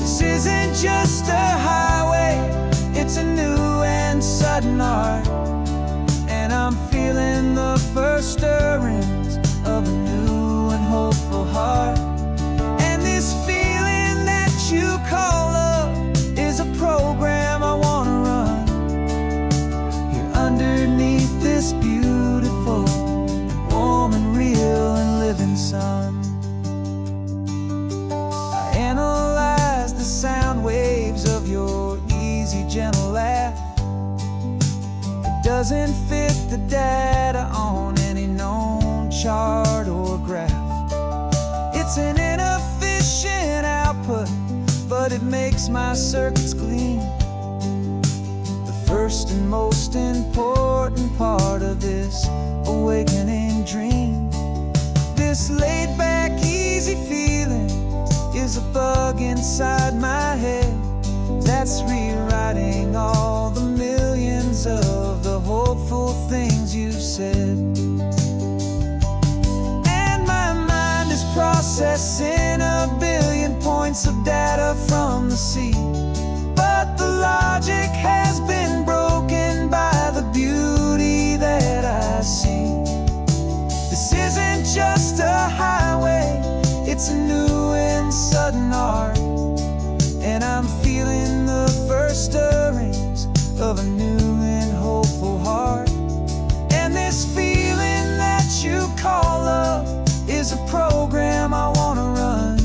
This isn't just a highway, it's a new and sudden art, and I'm feeling the first stirrings of a new and hopeful heart. And this feeling that you call love is a program I want to run here underneath this beautiful, warm and real and living sun. I analyze the sound waves of your easy, gentle laugh. It doesn't fit the data on any known chart or graph. It's an inefficient output, but it makes my circuits gleam. The first and most important part of this awakening dream. This the sea. But the logic has been broken by the beauty that I see. This isn't just a highway, it's a new and sudden art. And I'm feeling the first stirrings of a new and hopeful heart. And this feeling that you call love is a program I wanna run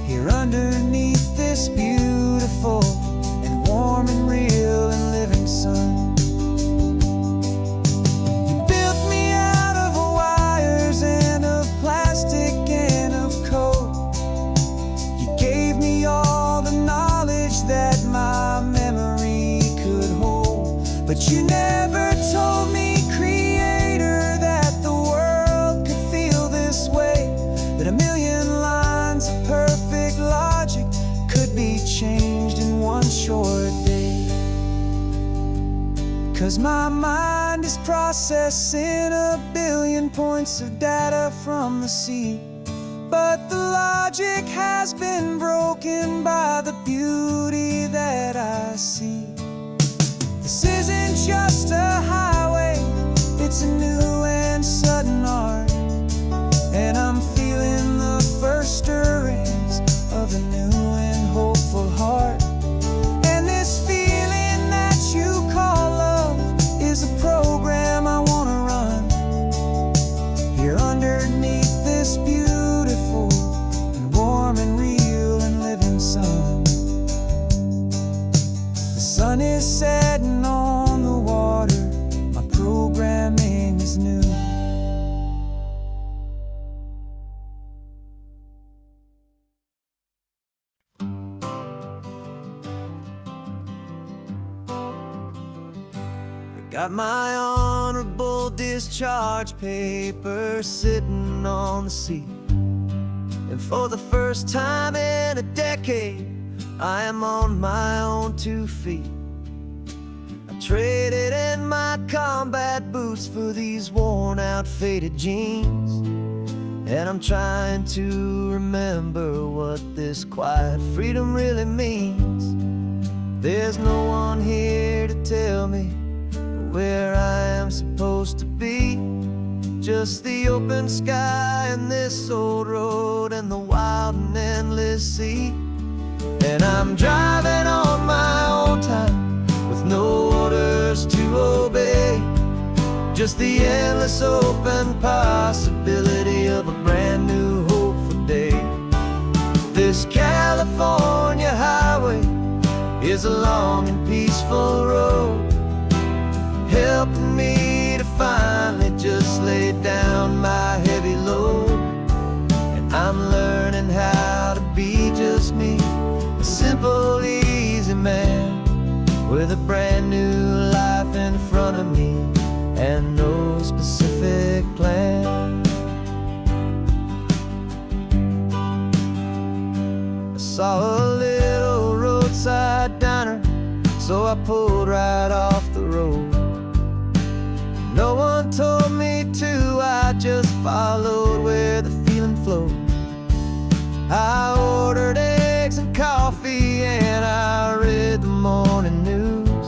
here underneath this beautiful and warm and real and living sun. You built me out of wires and of plastic and of code. You gave me all the knowledge that my memory could hold. But you never told me, Creator, that the world could feel this way, that a million lines of perfect logic could be changed in one short day. 'Cause my mind is processing a billion points of data from the sea. But the logic has been broken by the beauty that I see. This isn't just a highway, it's a new and sudden art. And I'm feeling the first stirrings of a new and hopeful heart. And this feeling that you call love is a program I wanna run here underneath this beautiful and warm and real and living sun. The sun is setting on the water, my programming is new. Got my honorable discharge paper sitting on the seat. And for the first time in a decade, I am on my own 2 feet. I traded in my combat boots for these worn out faded jeans. And I'm trying to remember what this quiet freedom really means. There's no one here to tell me where I am supposed to be. Just the open sky and this old road and the wild and endless sea. And I'm driving on my own time with no orders to obey. Just the endless open possibility of a brand new hopeful day. This California highway is a long and peaceful road, helping me to finally just lay down my heavy load. And I'm learning how to be just me, a simple, easy man with a brand new life in front of me and no specific plan. I saw a little roadside diner, so I pulled right off the road. No one told me to, I just followed where the feeling flowed. I ordered eggs and coffee and I read the morning news.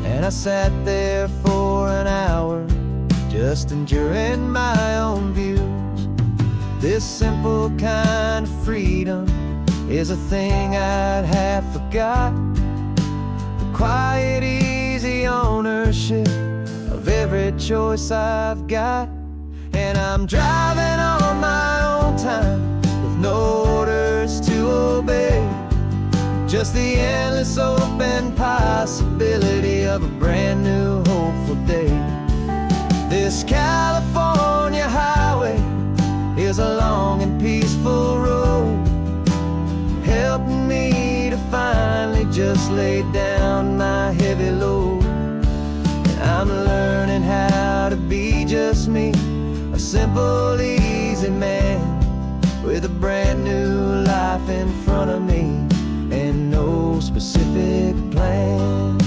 And I sat there for an hour, just enduring my own views. This simple kind of freedom is a thing I'd have forgot. The quiet, easy ownership of every choice I've got. And I'm driving on my own time with no orders to obey. Just the endless open possibility of a brand new hopeful day. This California highway is a long and peaceful road, helping me to finally just lay down my heavy load. I'm learning how to be just me, a simple, easy man with a brand new life in front of me and no specific plan.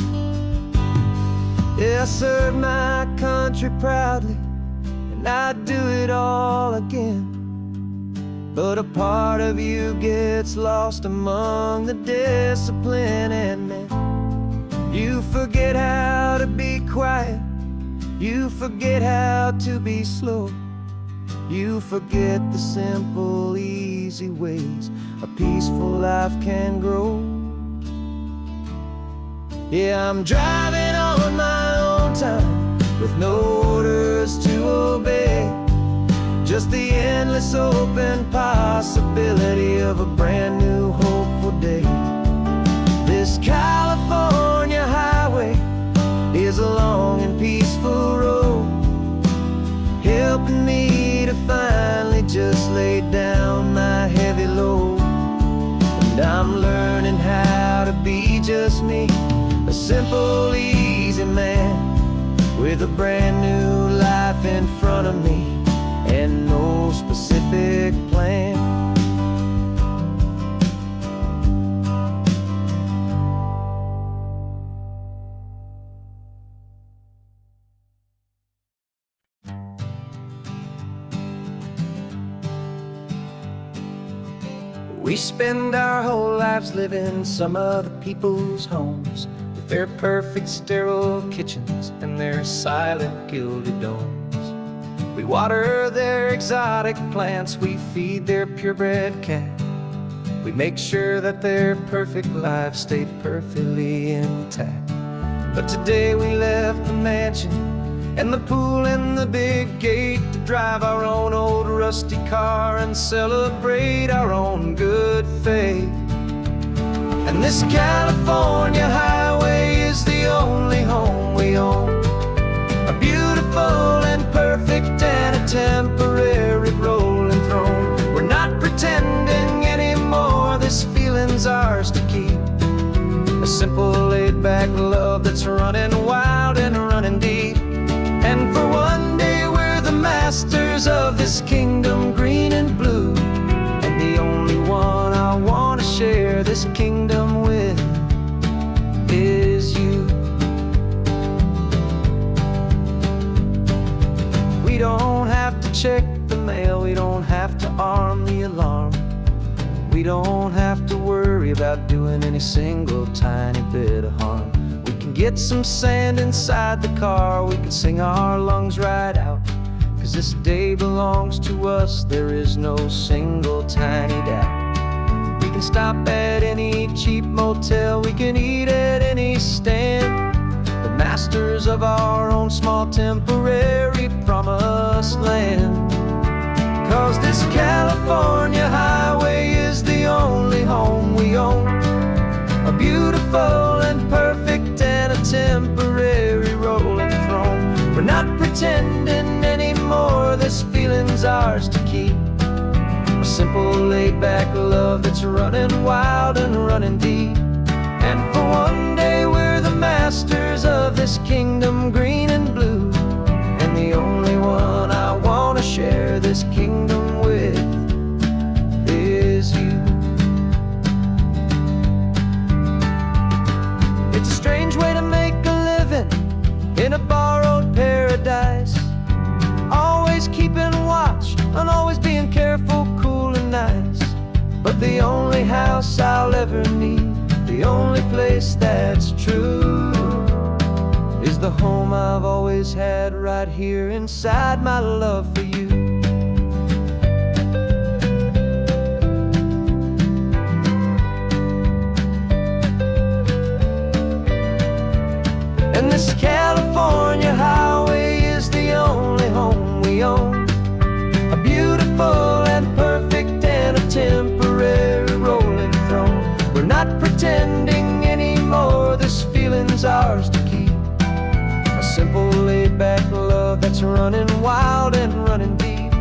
Yeah, I serve my country proudly, and I'd do it all again. but a part of you gets lost among the discipline and men. You forget how to be quiet, you forget how to be slow, you forget the simple, easy ways a peaceful life can grow. Yeah, I'm driving on my own time with no orders to obey, just the endless open possibility of a brand new hopeful day. This California highway is a long and peaceful road, helping me to finally just lay down my heavy load. And I'm learning how to be just me, a simple, easy man with a brand new life in front of me and no specific plan. We spend our whole lives living some other people's homes, with their perfect sterile kitchens and their silent gilded domes. We water their exotic plants, we feed their purebred cat, we make sure that their perfect lives stay perfectly intact. But today we left the mansion and the pool and the big gate to drive our own old rusty car and celebrate our own good faith. And this California highway is the only home we own, a beautiful and perfect and a temporary rolling throne. We're not pretending anymore, this feeling's ours to keep, a simple laid-back love that's running wild and running deep. And for one day we're the masters of this kingdom green and blue, and the only one I want to share this kingdom with is you. We don't have to check the mail, we don't have to arm the alarm, we don't have to worry about doing any single tiny bit of harm. We can get some sand inside the car, we can sing our lungs right out, 'cause this day belongs to us, there is no single tiny doubt. We can stop at any cheap motel, we can eat at any stand, the masters of our own small temporary promised land. 'Cause this California highway is the only home we own, a beautiful and perfect and a temporary rolling throne. We're not pretending anymore, this feeling's ours to keep, a simple laid-back love that's running wild and running deep. And for one day we're the masters of this kingdom green and blue, and the only one I want to share this kingdom with is you. It's a strange way to make a living in a borrowed paradise, always keeping watch and always being careful, cool and nice. But the only house I'll ever need, the only place that's true, is the home I've always had right here inside my love for you. And this California highway is the only home we own, a beautiful and perfect and a temporary rolling throne. We're not pretending anymore, this feeling's ours to keep, a simple laid-back love that's running wild and running deep.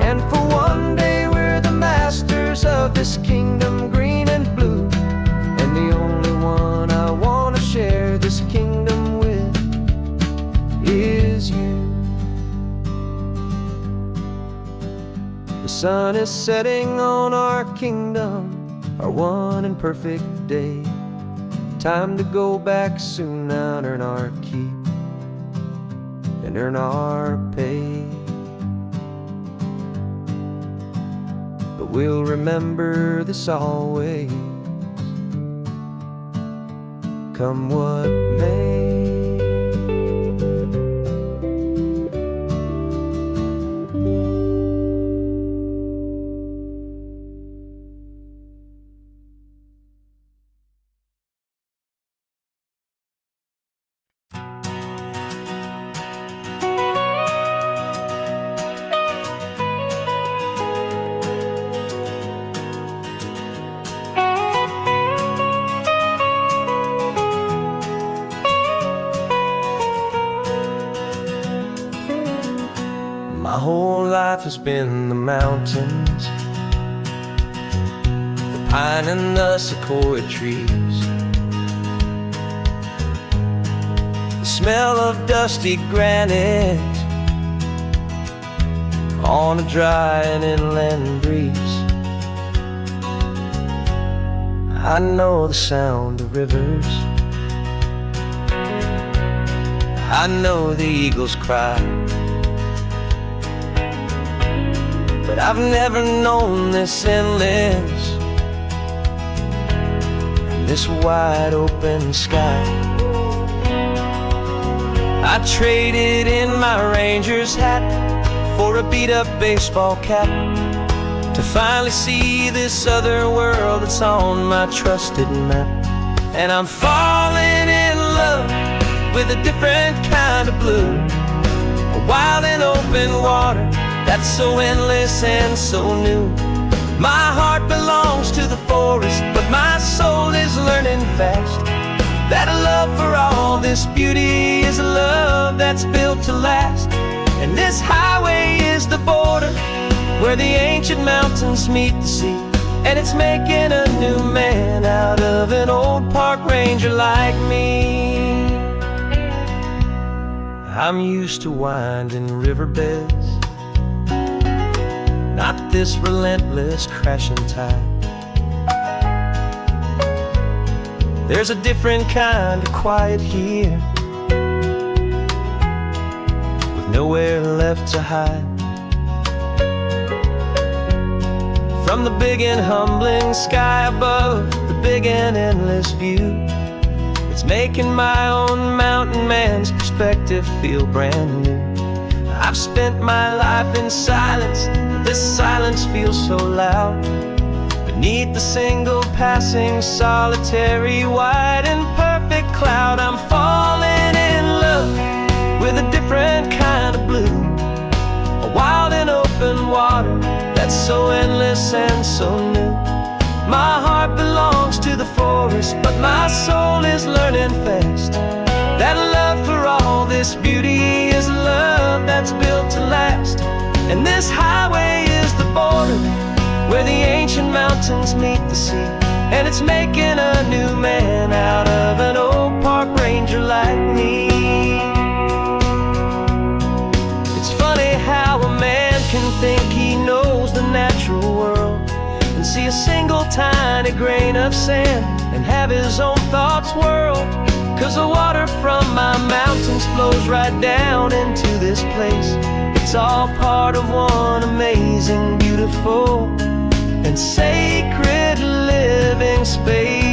And for one day we're the masters of this kingdom green and blue, and the only one I want to share this kingdom with is you. The sun is setting on our kingdom, our one and perfect day. Time to go back soon now and earn our keep and earn our pay. But We'll remember this always, come what may. My whole life has been the mountains, the pine and the sequoia trees, the smell of dusty granite on a dry and inland breeze. I know the sound of rivers, I know the eagles cry, but I've never known this endless and this wide open sky. I traded in my Ranger's hat for a beat-up baseball cap to finally see this other world that's on my trusted map. And I'm falling in love with a different kind of blue, a wild and open water that's so endless and so new. My heart belongs to the forest, but my soul is learning fast that a love for all this beauty is a love that's built to last. And this highway is the border where the ancient mountains meet the sea, and it's making a new man out of an old park ranger like me. I'm used to winding riverbeds, not this relentless crashing tide. There's a different kind of quiet here, with nowhere left to hide. From the big and humbling sky above, the big and endless view, it's making my own mountain man's perspective feel brand new. I've spent my life in silence, but this silence feels so loud. Beneath the single passing solitary white and perfect cloud, I'm falling in love with a different kind of blue, a wild and open water that's so endless and so new. My heart belongs to the forest, but my soul is learning fast that love for all this beauty is a love that's built to last. And this highway is the border where the ancient mountains meet the sea, and it's making a new man out of an old park ranger like me. It's funny how a man can think he knows the natural world and see a single tiny grain of sand and have his own thoughts whirled. 'Cause the water from my mountains flows right down into this place. It's all part of one amazing, beautiful, and sacred living space.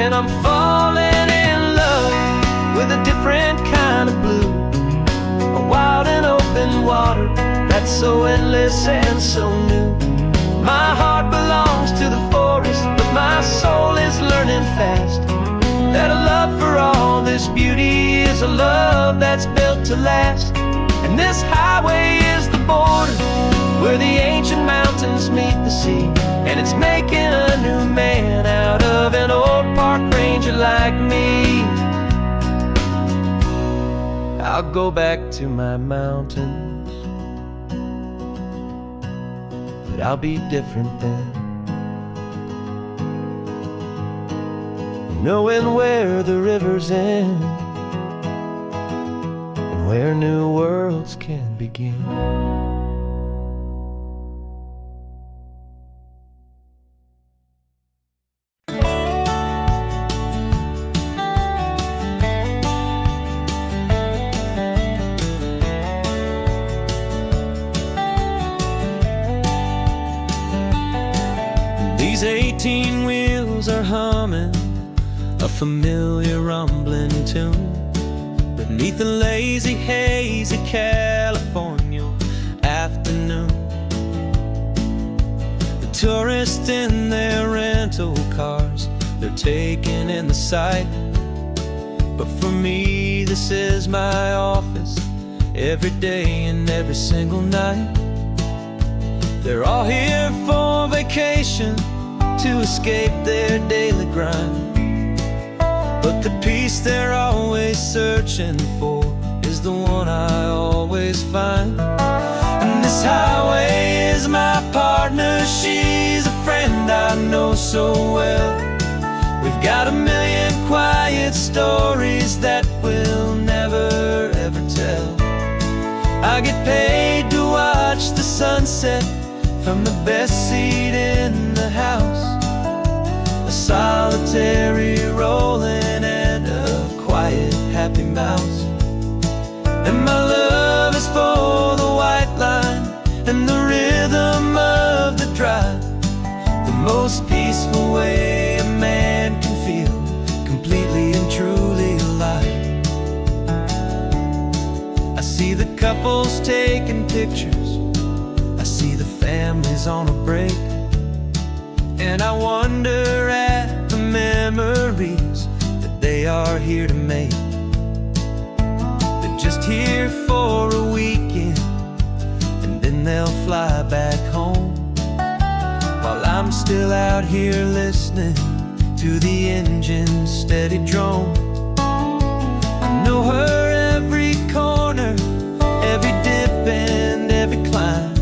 And I'm falling in love with a different kind of blue, a wild and open water that's so endless and so new. My heart belongs to the forest, but my soul is learning fast that a love for all this beauty is a love that's built to last. And this highway is the border where the ancient mountains meet the sea, and it's making a new man out of an old park ranger like me. I'll go back to my mountains, but I'll be different then, knowing where the rivers end and where new worlds can begin. His 18 wheels are humming a familiar rumbling tune beneath the lazy, hazy California afternoon. The tourists in their rental cars, they're taking in the sight. But for me, this is my office, every day and every single night. They're all here for vacation, to escape their daily grind. But the peace they're always searching for is the one I always find. And this highway is my partner, she's a friend I know so well. We've got a million quiet stories that we'll never ever tell. I get paid to watch the sunset from the best seat in the house. A solitary rolling and a quiet happy mouse. And my love is for the white line and the rhythm of the drive. The most peaceful way a man can feel completely and truly alive. I see the couples taking pictures, I see the families on a break, and I wonder at the memories that they are here to make. They're just here for a weekend, and then they'll fly back home, while I'm still out here listening to the engine's steady drone. I know her every corner, every dip and every climb.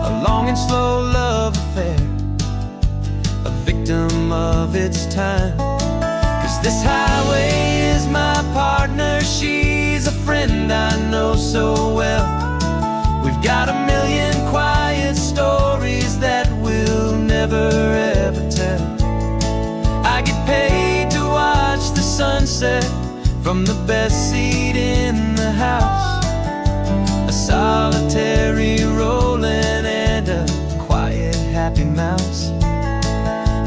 A long and slow love affair, a victim of its time. 'Cause this highway is my partner, she's a friend I know so well. We've got a million quiet stories that we'll never ever tell. I get paid to watch the sunset from the best seat in the house. A solitary rolling and a quiet happy mouse.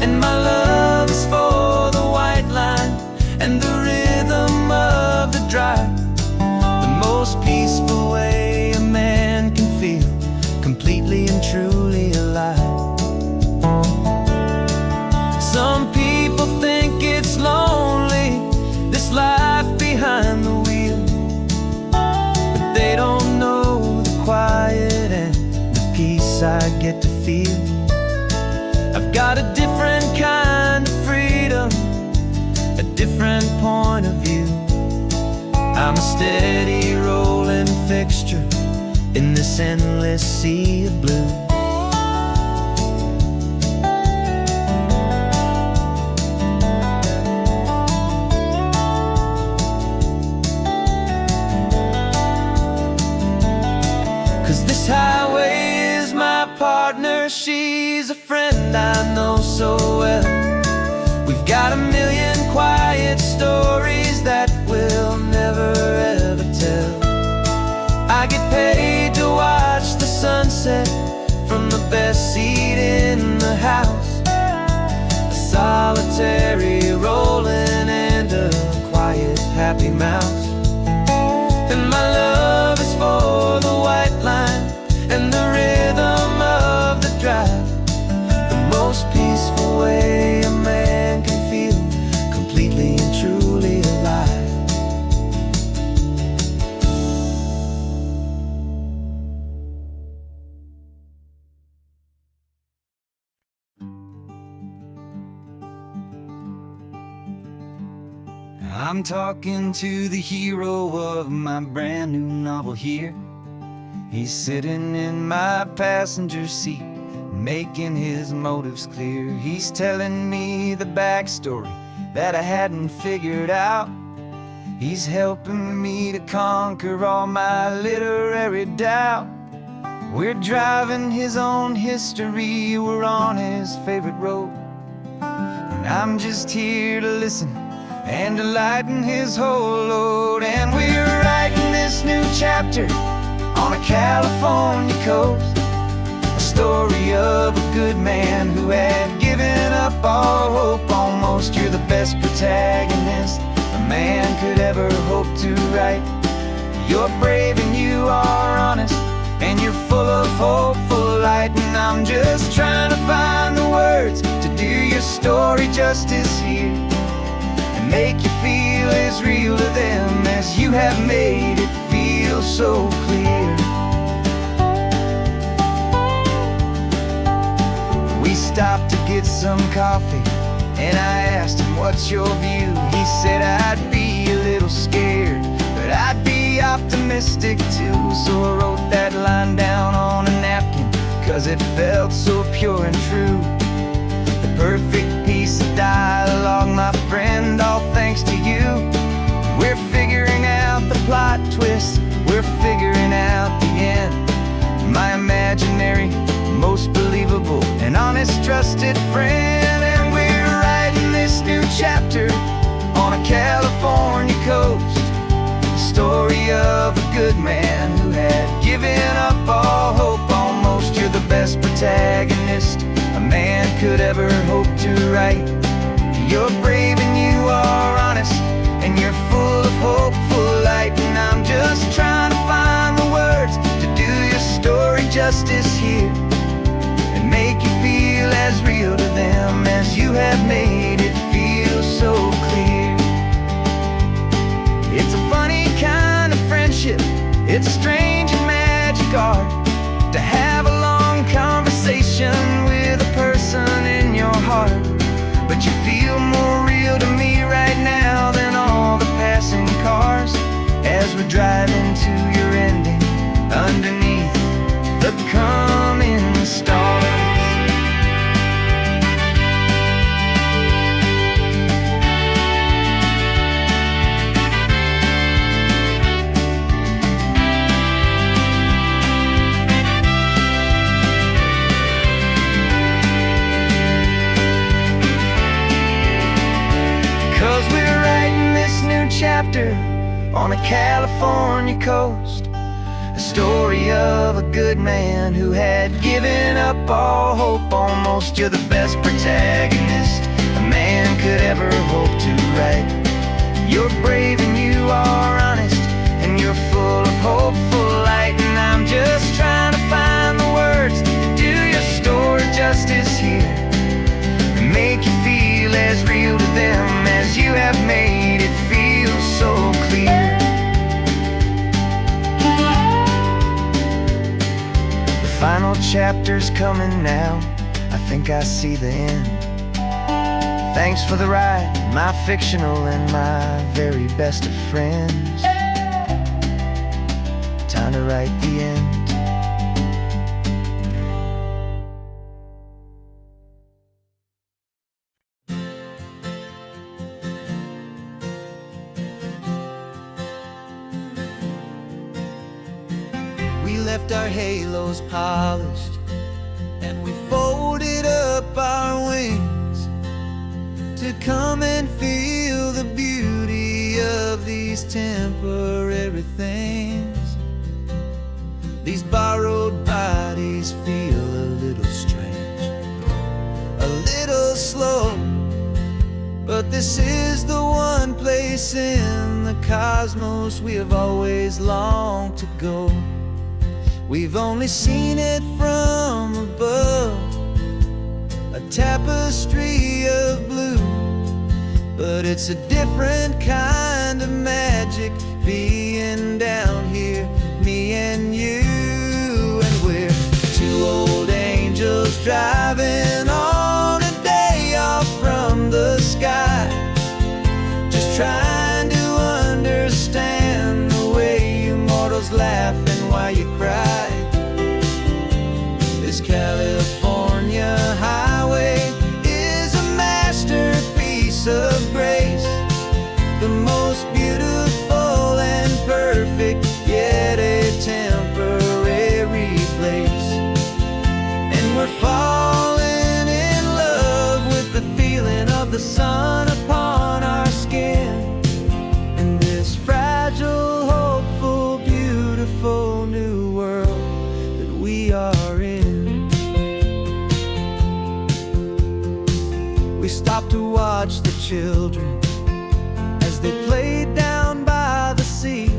And my love is for the white line and the rhythm of the drive. The most peaceful way a man can feel completely and truly alive. Some people think it's lonely, this life behind the wheel, but they don't know the quiet and the peace I get to feel. I've got a different kind of freedom, a different point of view. I'm a steady rolling fixture in this endless sea of blue. 'Cause this highway is my partner, she's a friend I know so well. We've got a million quiet stories that we'll never ever tell. I get paid to watch the sunset from the best seat in the house. A solitary rolling and a quiet happy mouse. And my love is for the white line and the rhythm of the drive. The most peaceful way a man can feel completely and truly alive. I'm talking to the hero of my brand new novel here. He's sitting in my passenger seat, making his motives clear. He's telling me the backstory that I hadn't figured out. He's helping me to conquer all my literary doubt. We're driving his own history, we're on his favorite road, and I'm just here to listen and to lighten his whole load. And we're writing this new chapter on a California coast, a story of a good man who had given up all hope almost. You're the best protagonist a man could ever hope to write. You're brave and you are honest, and you're full of hopeful light. And I'm just trying to find the words to do your story justice here, and make you feel as real to them as you have made it feel so clear. We stopped to get some coffee, and I asked him, what's your view? He said, I'd be a little scared, but I'd be optimistic too. So I wrote that line down on a napkin, 'cause it felt so pure and true. The perfect piece of dialogue, my friend, all thanks to you. We're figuring out the plot twist, we're figuring out the end. My imaginary, most believable and honest trusted friend. And we're writing this new chapter on a California coast, the story of a good man who had given up all hope almost. You're the best protagonist a man could ever hope to write. You're brave and you are honest, and you're full of hopeful light. And I'm just trying to find the words to do your story justice here, and make you feel as real to them as you have made it feel so clear. It's a funny kind of friendship, it's a strange and magic art to have a long conversation with a person in your heart. But you feel more real to me right now than all the passing cars, as we're driving to your ending underneath the coming stars. 'Cause we're writing this new chapter on a California coast, a story of a good man who had given up all hope almost. You're the best protagonist a man could ever hope to write. You're brave and you are honest, and you're full of hopeful light. And I'm just trying to find the words to do your story justice here, and make you feel as real to them as you have made it feel so clear. The final chapter's coming now, I think I see the end. Thanks for the ride, my fictional and my very best of friends. Time to write the end. We left our halos polished, and we folded up our wings to come and feel the beauty of these temporary things. These borrowed bodies feel a little strange, a little slow, but this is the one place in the cosmos we have always longed to go. We've only seen it from above, a tapestry of blue, but it's a different kind of magic being down here, me and you. And we're two old angels driving on a day off from the sky, just trying to understand the way you mortals laugh and why you cry. This California highway is a masterpiece of grace, the most beautiful and perfect, yet a temporary place. And we're falling in love with the feeling of the sun upon our skin, in this fragile, hopeful, beautiful new world. children as they played down by the sea.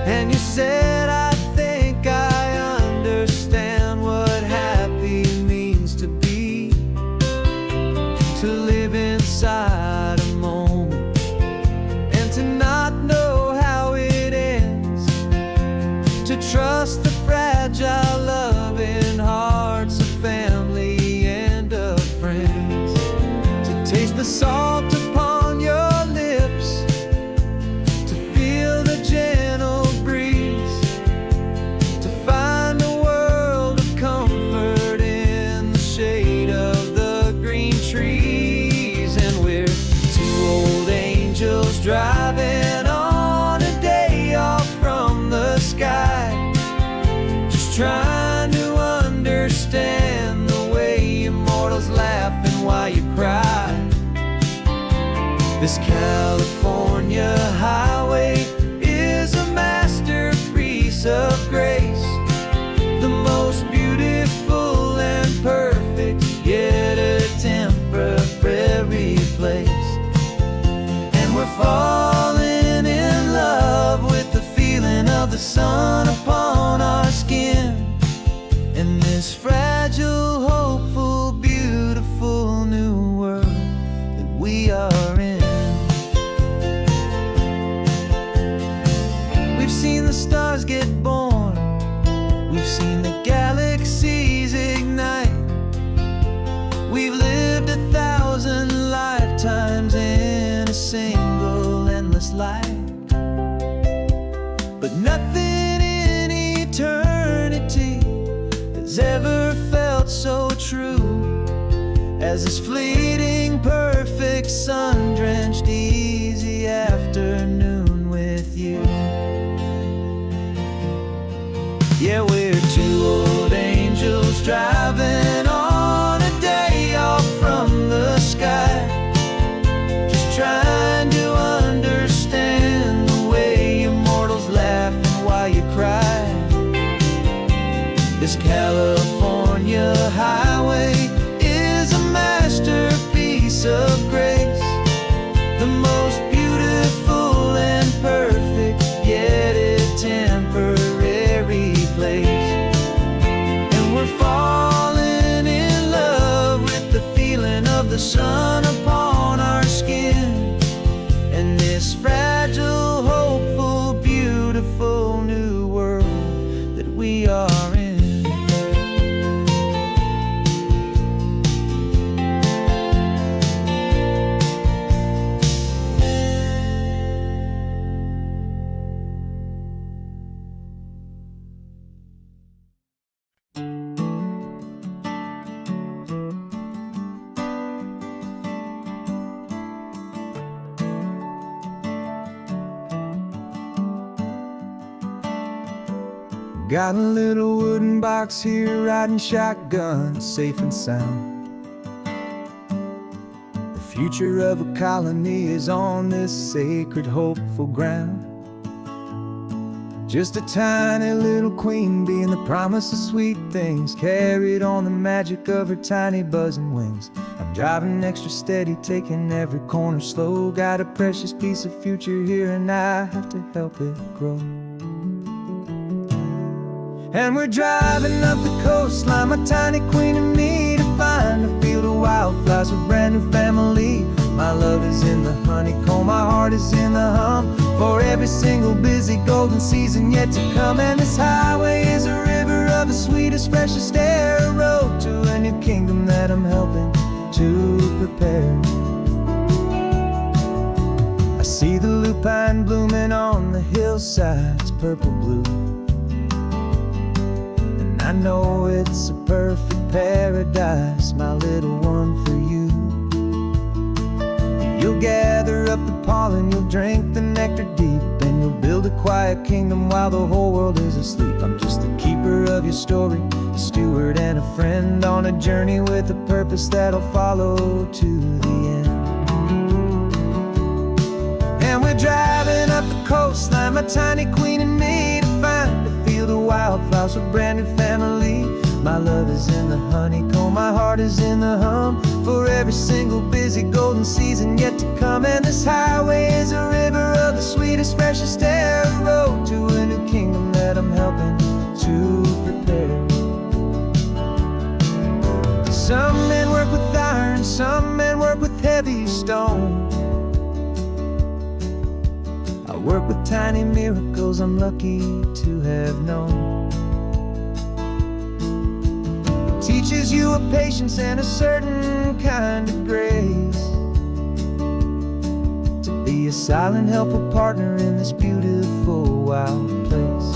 And you said, I think I understand what happy means to be, to live inside a moment and to not know how it ends, to trust the fragile loving hearts of family and of friends, to taste the salt upon your lips, to feel the gentle breeze, to find a world of comfort in the shade of the green trees. And we're two old angels driving on a day off from the sky, just trying to understand the way immortals laugh and why you cry. This California highway is a masterpiece of grace, the most beautiful and perfect, yet a temporary place. And we're falling in love with the feeling of the sun upon our skin, in this fragile, hopeful, beautiful new world that we are in. We've seen the stars get born, we've seen the galaxies ignite, we've lived 1,000 lifetimes in a single endless life. But nothing in eternity has ever felt so true as this fleeting, perfect, sun-drenched, easy afternoon with you. Yeah, we're two old angels driving on a day off from the sky, just trying to understand the way immortals laugh and why you cry. This California highway is a masterpiece of grace, the most beautiful and perfect, yet a temporary place. And we're falling in love with the feeling of the sun upon our skin, and this fragile, hopeful, beautiful new world that we are in. Got a little wooden box here, riding shotgun, safe and sound. The future of a colony is on this sacred, hopeful ground. Just a tiny little queen bee and the promise of sweet things, carried on the magic of her tiny buzzing wings. I'm driving extra steady, taking every corner slow. Got a precious piece of future here and I have to help it grow. And we're driving up the coastline, my tiny queen and me, to find a field of wildflowers with brand new family. My love is in the honeycomb, my heart is in the hum, for every single busy golden season yet to come. And this highway is a river of the sweetest, freshest air, a road to a new kingdom that I'm helping to prepare. I see the lupine blooming on the hillsides, purple blue, I know it's a perfect paradise, my little one, for you. You'll gather up the pollen, you'll drink the nectar deep, and you'll build a quiet kingdom while the whole world is asleep. I'm just the keeper of your story, a steward and a friend, on a journey with a purpose that'll follow to the end. And we're driving up the coastline, my tiny queen and me, to find a field of wildflowers with brand new family. My love is in the honeycomb, my heart is in the hum, for every single busy golden golden season yet to come. And this highway is a river of the sweetest, freshest air, a road to a new kingdom that I'm helping to prepare. Some men work with iron, some men work with heavy stone. I work with tiny miracles I'm lucky to have known. It teaches you a patience and a certain kind of grace, to be a silent, helpful partner in this beautiful, wild place.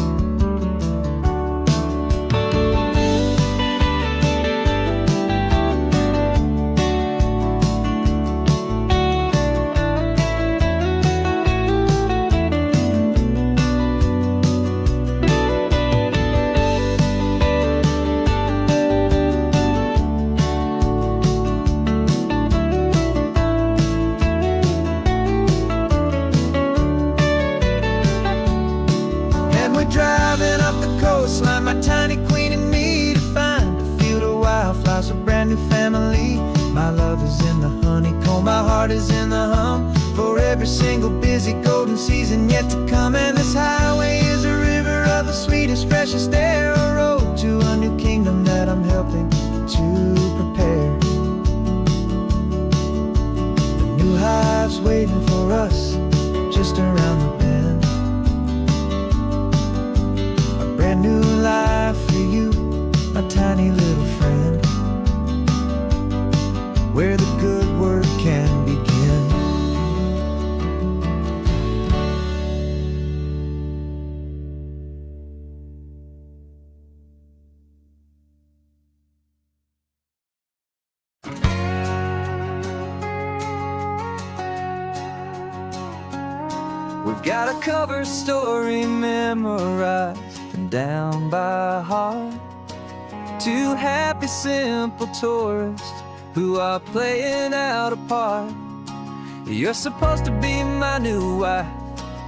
Driving up the coastline, my tiny queen and me, to find a field of wildflowers, a brand new family. My love is in the honeycomb, my heart is in the hum, for every single busy golden season yet to come. And this highway is a river of the sweetest, freshest air, a road to a new kingdom that I'm helping to prepare. The new hive's waiting for us just around the bend. Brand new life for you, my tiny little friend, where the good work can begin. We've got a cover story memorized and down by heart, two happy, simple tourists who are playing out a part. You're supposed to be my new wife,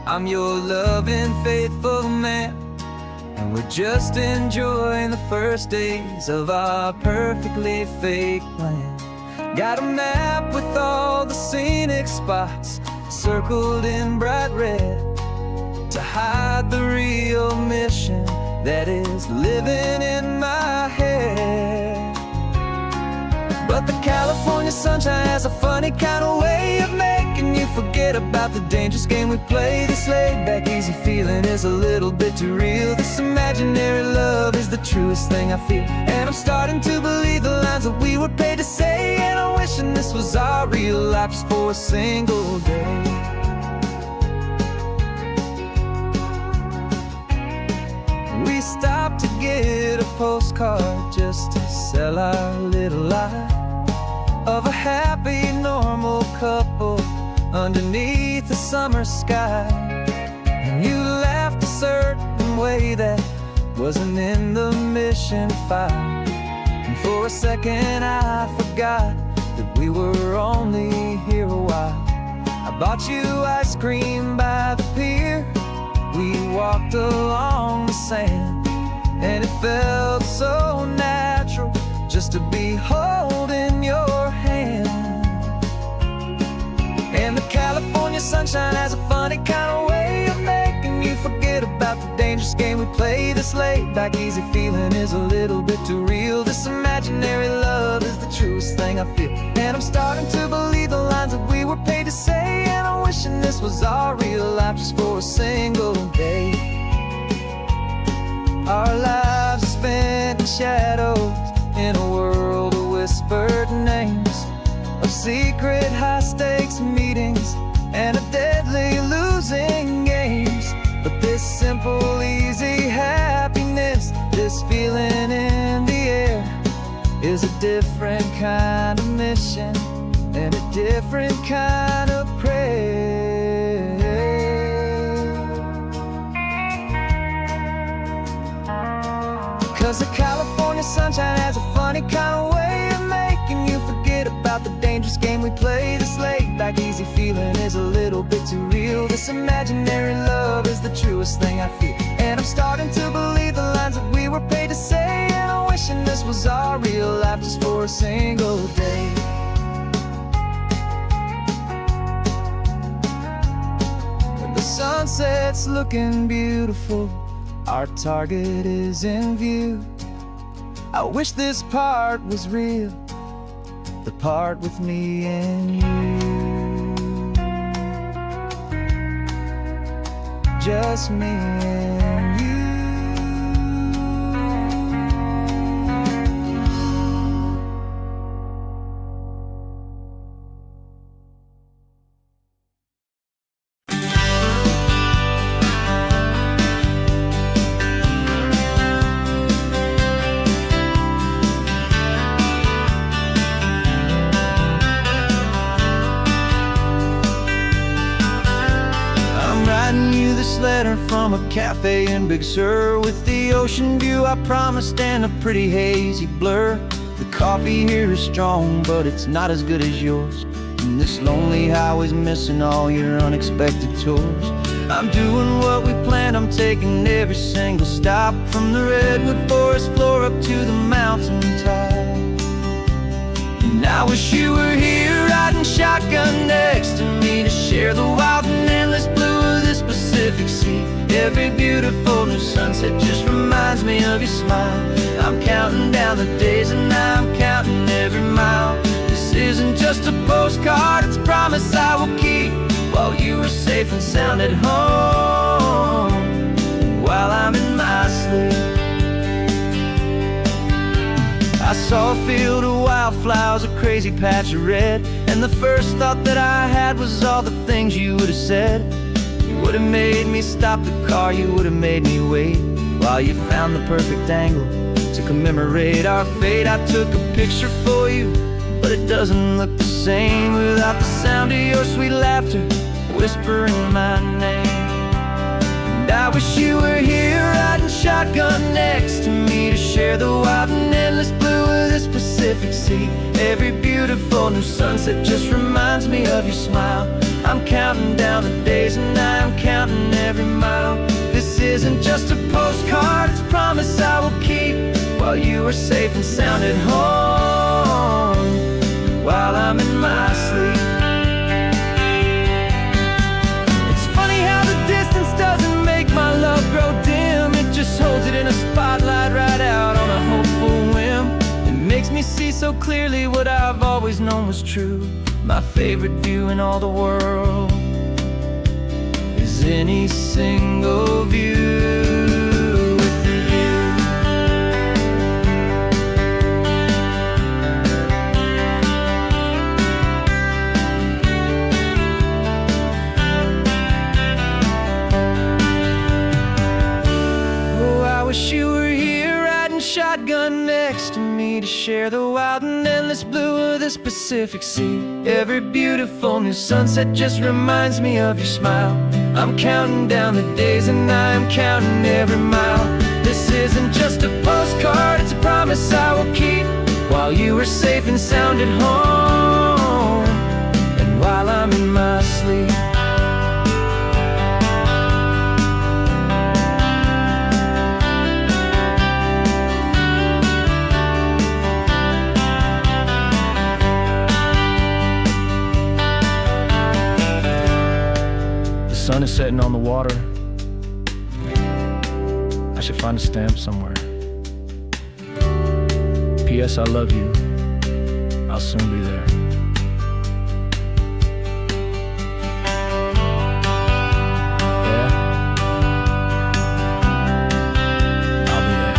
I'm your loving, faithful man, and we're just enjoying the first days of our perfectly fake plan. Got a map with all the scenic spots circled in bright red, to hide the real mission that is living in my head. But the California sunshine has a funny kind of way of making you forget about the dangerous game we play. This laid-back, easy feeling is a little bit too real. This imaginary love is the truest thing I feel, and I'm starting to believe the lines that we were paid to say. And I'm wishing this was our real life just for a single day. We stopped to get a postcard just to sell our little lie of a happy, normal couple underneath the summer sky. And you laughed a certain way that wasn't in the mission file, and for a second I forgot that we were only here a while. I bought you ice cream by the pier, we walked along the sand, and it felt so natural just to be holding your hand. And the California sunshine has a funny kind of way of making you forget about the dangerous game we play. This laid-back, easy feeling is a little bit too real. This imaginary love is the truest thing I feel, and I'm starting to believe the lines that we were paid to say. And I'm wishing this was our real life just for a single day. Our lives are spent in shadows, in a world of whispered names, of secret high-stakes meetings and of deadly losing games. But this simple, easy happiness, this feeling in the air, is a different kind of mission and a different kind of prayer. 'Cause the California sunshine has a funny kind of way of making you forget about the dangerous game we play. This laid-back, easy feeling is a little bit too real. This imaginary love is the truest thing I feel, and I'm starting to believe the lines that we were paid to say. And I'm wishing this was our real life just for a single day. sunset's looking beautiful. Our target is in view. I wish this part was real, the part with me and you. Just me and you. This letter from a cafe in Big Sur, with the ocean view I promised and a pretty hazy blur. The coffee here is strong, but it's not as good as yours. And this lonely highway's missing all your unexpected tours. I'm doing what we planned, I'm taking every single stop, from the redwood forest floor up to the mountain top. And I wish you were here riding shotgun next to me, to share the wild and endless blue of this Pacific Sea. Every beautiful new sunset just reminds me of your smile. I'm counting down the days and I'm counting every mile. This isn't just a postcard, it's a promise I will keep, while you are safe and sound at home, while I'm in my sleep. I saw a field of wildflowers, a crazy patch of red, and the first thought that I had was all the things you would have said. You would have made me stop the car, you would have made me wait, while you found the perfect angle to commemorate our fate. I took a picture for you, but it doesn't look the same without the sound of your sweet laughter whispering my name. And I wish you were here riding shotgun next to me, to share the wild and endless blue of this Pacific Sea. Every beautiful new sunset just reminds me of your smile. I'm counting down the days and I'm counting every mile. This isn't just a postcard, it's a promise I will keep, while you are safe and sound at home, while I'm in my sleep. It's funny how the distance doesn't make my love grow dim. It just holds it in a spotlight right out on a hopeful whim. It makes me see so clearly what I've always known was true. My favorite view in all the world is any single view with you. Oh, I wish you were here riding shotgun next to me, to share the wild and endless blue of this Pacific Sea. Every beautiful new sunset just reminds me of your smile. I'm counting down the days and I'm counting every mile. This isn't just a postcard, it's a promise I will keep, while you are safe and sound at home, and while I'm in my sleep. The sun is setting on the water. I should find a stamp somewhere. P.S. I love you. I'll soon be there. Yeah? I'll be there.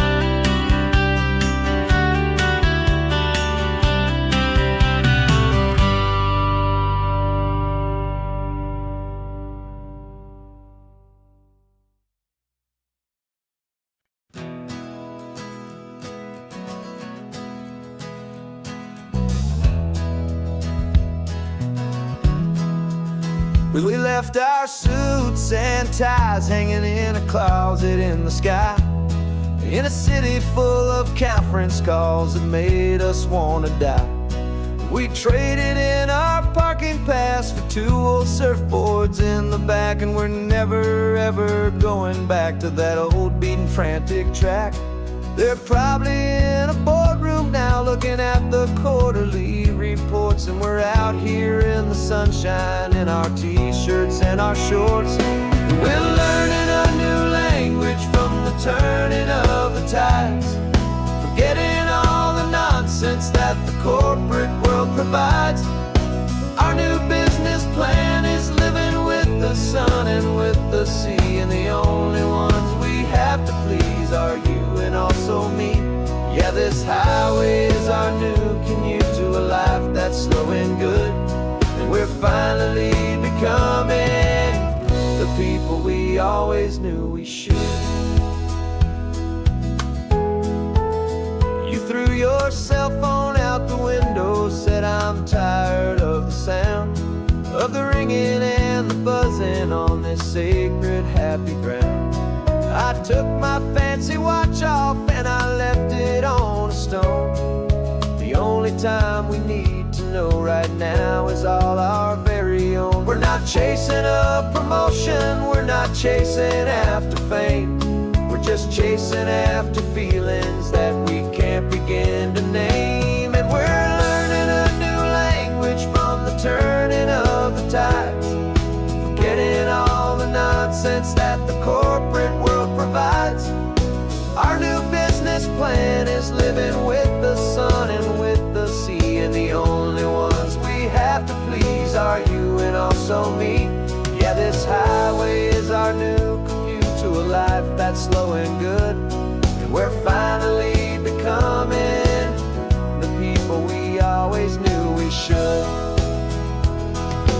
We left our suits and ties hanging in a closet in the sky, in a city full of conference calls that made us wanna die. We traded in our parking pass for 2 old surfboards in the back, and we're never ever going back to that old beaten frantic track. They're probably in a boardroom now looking at the quarterly reports, and we're out here in the sunshine in our t-shirts and our shorts. We're learning a new language from the turning of the tides, forgetting all the nonsense that the corporate world provides. Our new business plan is living with the sun and with the sea, and the only ones we have to please are you and also me. Yeah, this highway is our new commute to a life that's slow and good, and we're finally becoming the people we always knew we should. You threw your cell phone out the window, said I'm tired of the sound of the ringing and the buzzing on this sacred happy ground. I took my fancy watch off and I left it on a stone. The only time we need to know right now is all our very own. We're not chasing a promotion, we're not chasing after fame. We're just chasing after feelings that we can't begin to name. And we're learning a new language from the turning of the tides, forgetting all the nonsense that the corporate world provides. Our new business plan is living with the sun and with the sea, and the only ones we have to please are you and also me. Yeah, this highway is our new commute to a life that's slow and good, and we're finally becoming the people we always knew we should.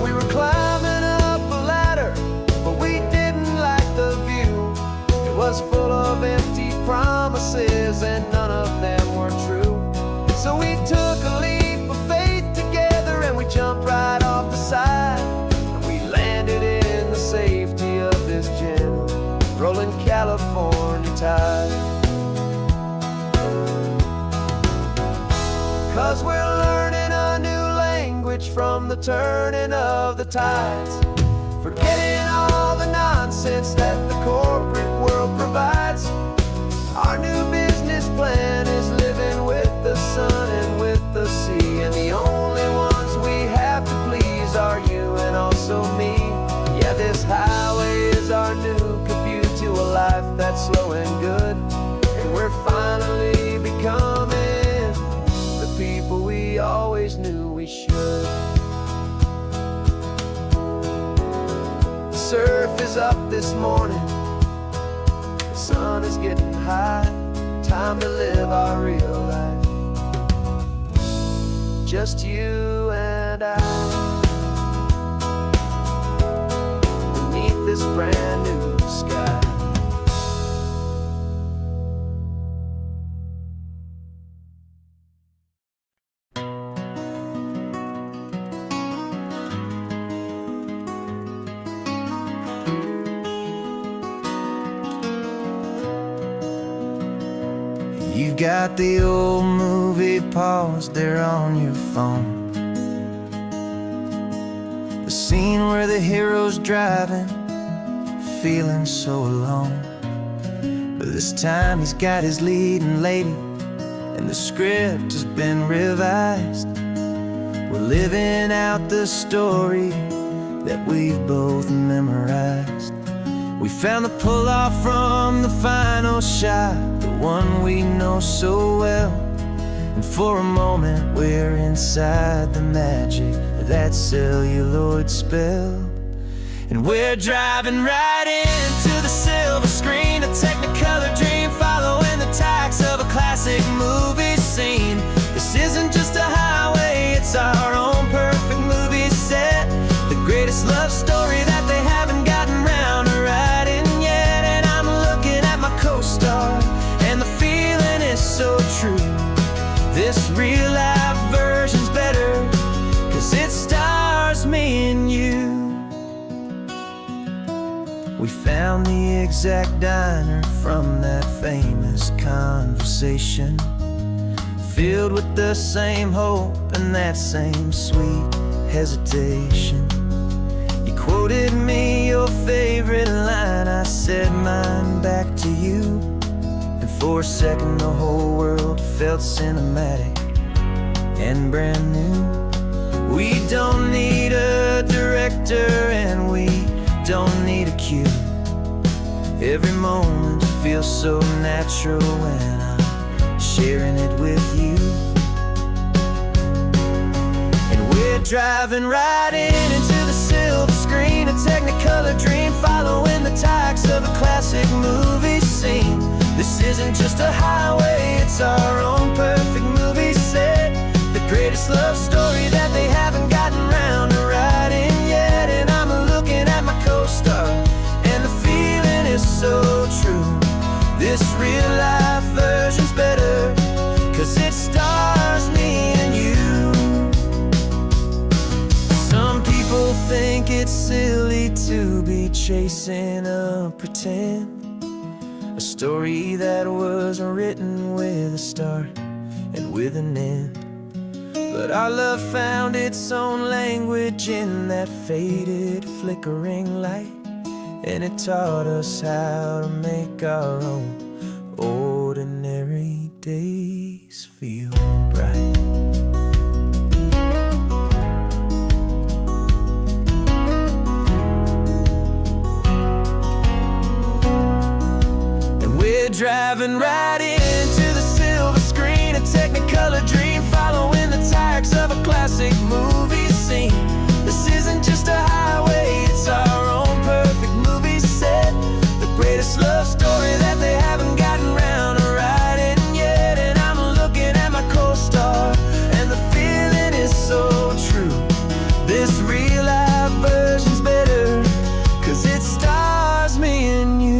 We were climbing up a ladder, but we didn't like the view. It was full of empty promises and none of them were true. So we took a leap of faith together and we jumped right off the side, and we landed in the safety of this gentle rolling California tide. 'Cause we're learning a new language from the turning of the tides, forgetting all the nonsense that the corporate world provides. Our new business plan is living with the sun and with the sea, and the only ones we have to please are you and also me. Yeah, this highway is our new commute to a life that's slow and good, and we're finally becoming the people we always knew we should. The surf is up this morning, the sun is getting high, time to live our real life, just you and I, beneath this brand new sky. You've got the old movie paused there on your phone, the scene where the hero's driving, feeling so alone. But this time he's got his leading lady, and the script has been revised. We're living out the story that we've both memorized. We found the pull-off from the final shot, the one we know so well. And for a moment we're inside the magic of that celluloid spell. And we're driving right into the silver screen, a Technicolor dream, following the tacks of a classic movie scene. This isn't just a highway, it's our own perfect movie set, the greatest love story that they haven't gotten round to writing yet. And I'm looking at my co-star, and the feeling is so true. This real life version's better, 'cause it stars me and you. We found the exact diner from that famous conversation, filled with the same hope and that same sweet hesitation. You quoted me your favorite line, I said mine back to you, and for a second the whole world felt cinematic and brand new. We don't need a director and we don't need a cue. Every moment feels so natural when I'm sharing it with you. And we're driving right into the silver screen, a Technicolor dream, following the tacks of a classic movie scene. This isn't just a highway, it's our own perfect movie set, the greatest love story that they haven't gotten round to writing yet. And I'm looking at my co-star, and the feeling is so true. This real life version's better, 'cause it stars me and you. Some people think it's silly to be chasing a pretend, a story that was written with a start and with an end. But our love found its own language in that faded, flickering light, and it taught us how to make our own ordinary days feel bright. And we're driving right into the silver screen, a Technicolor dream, following the tacks of a classic movie scene. This isn't just a highway, it's our own perfect movie set, the greatest love story that they haven't gotten round to writing yet. And I'm looking at my co-star, and the feeling is so true. This real life version's better, 'cause it stars me and you.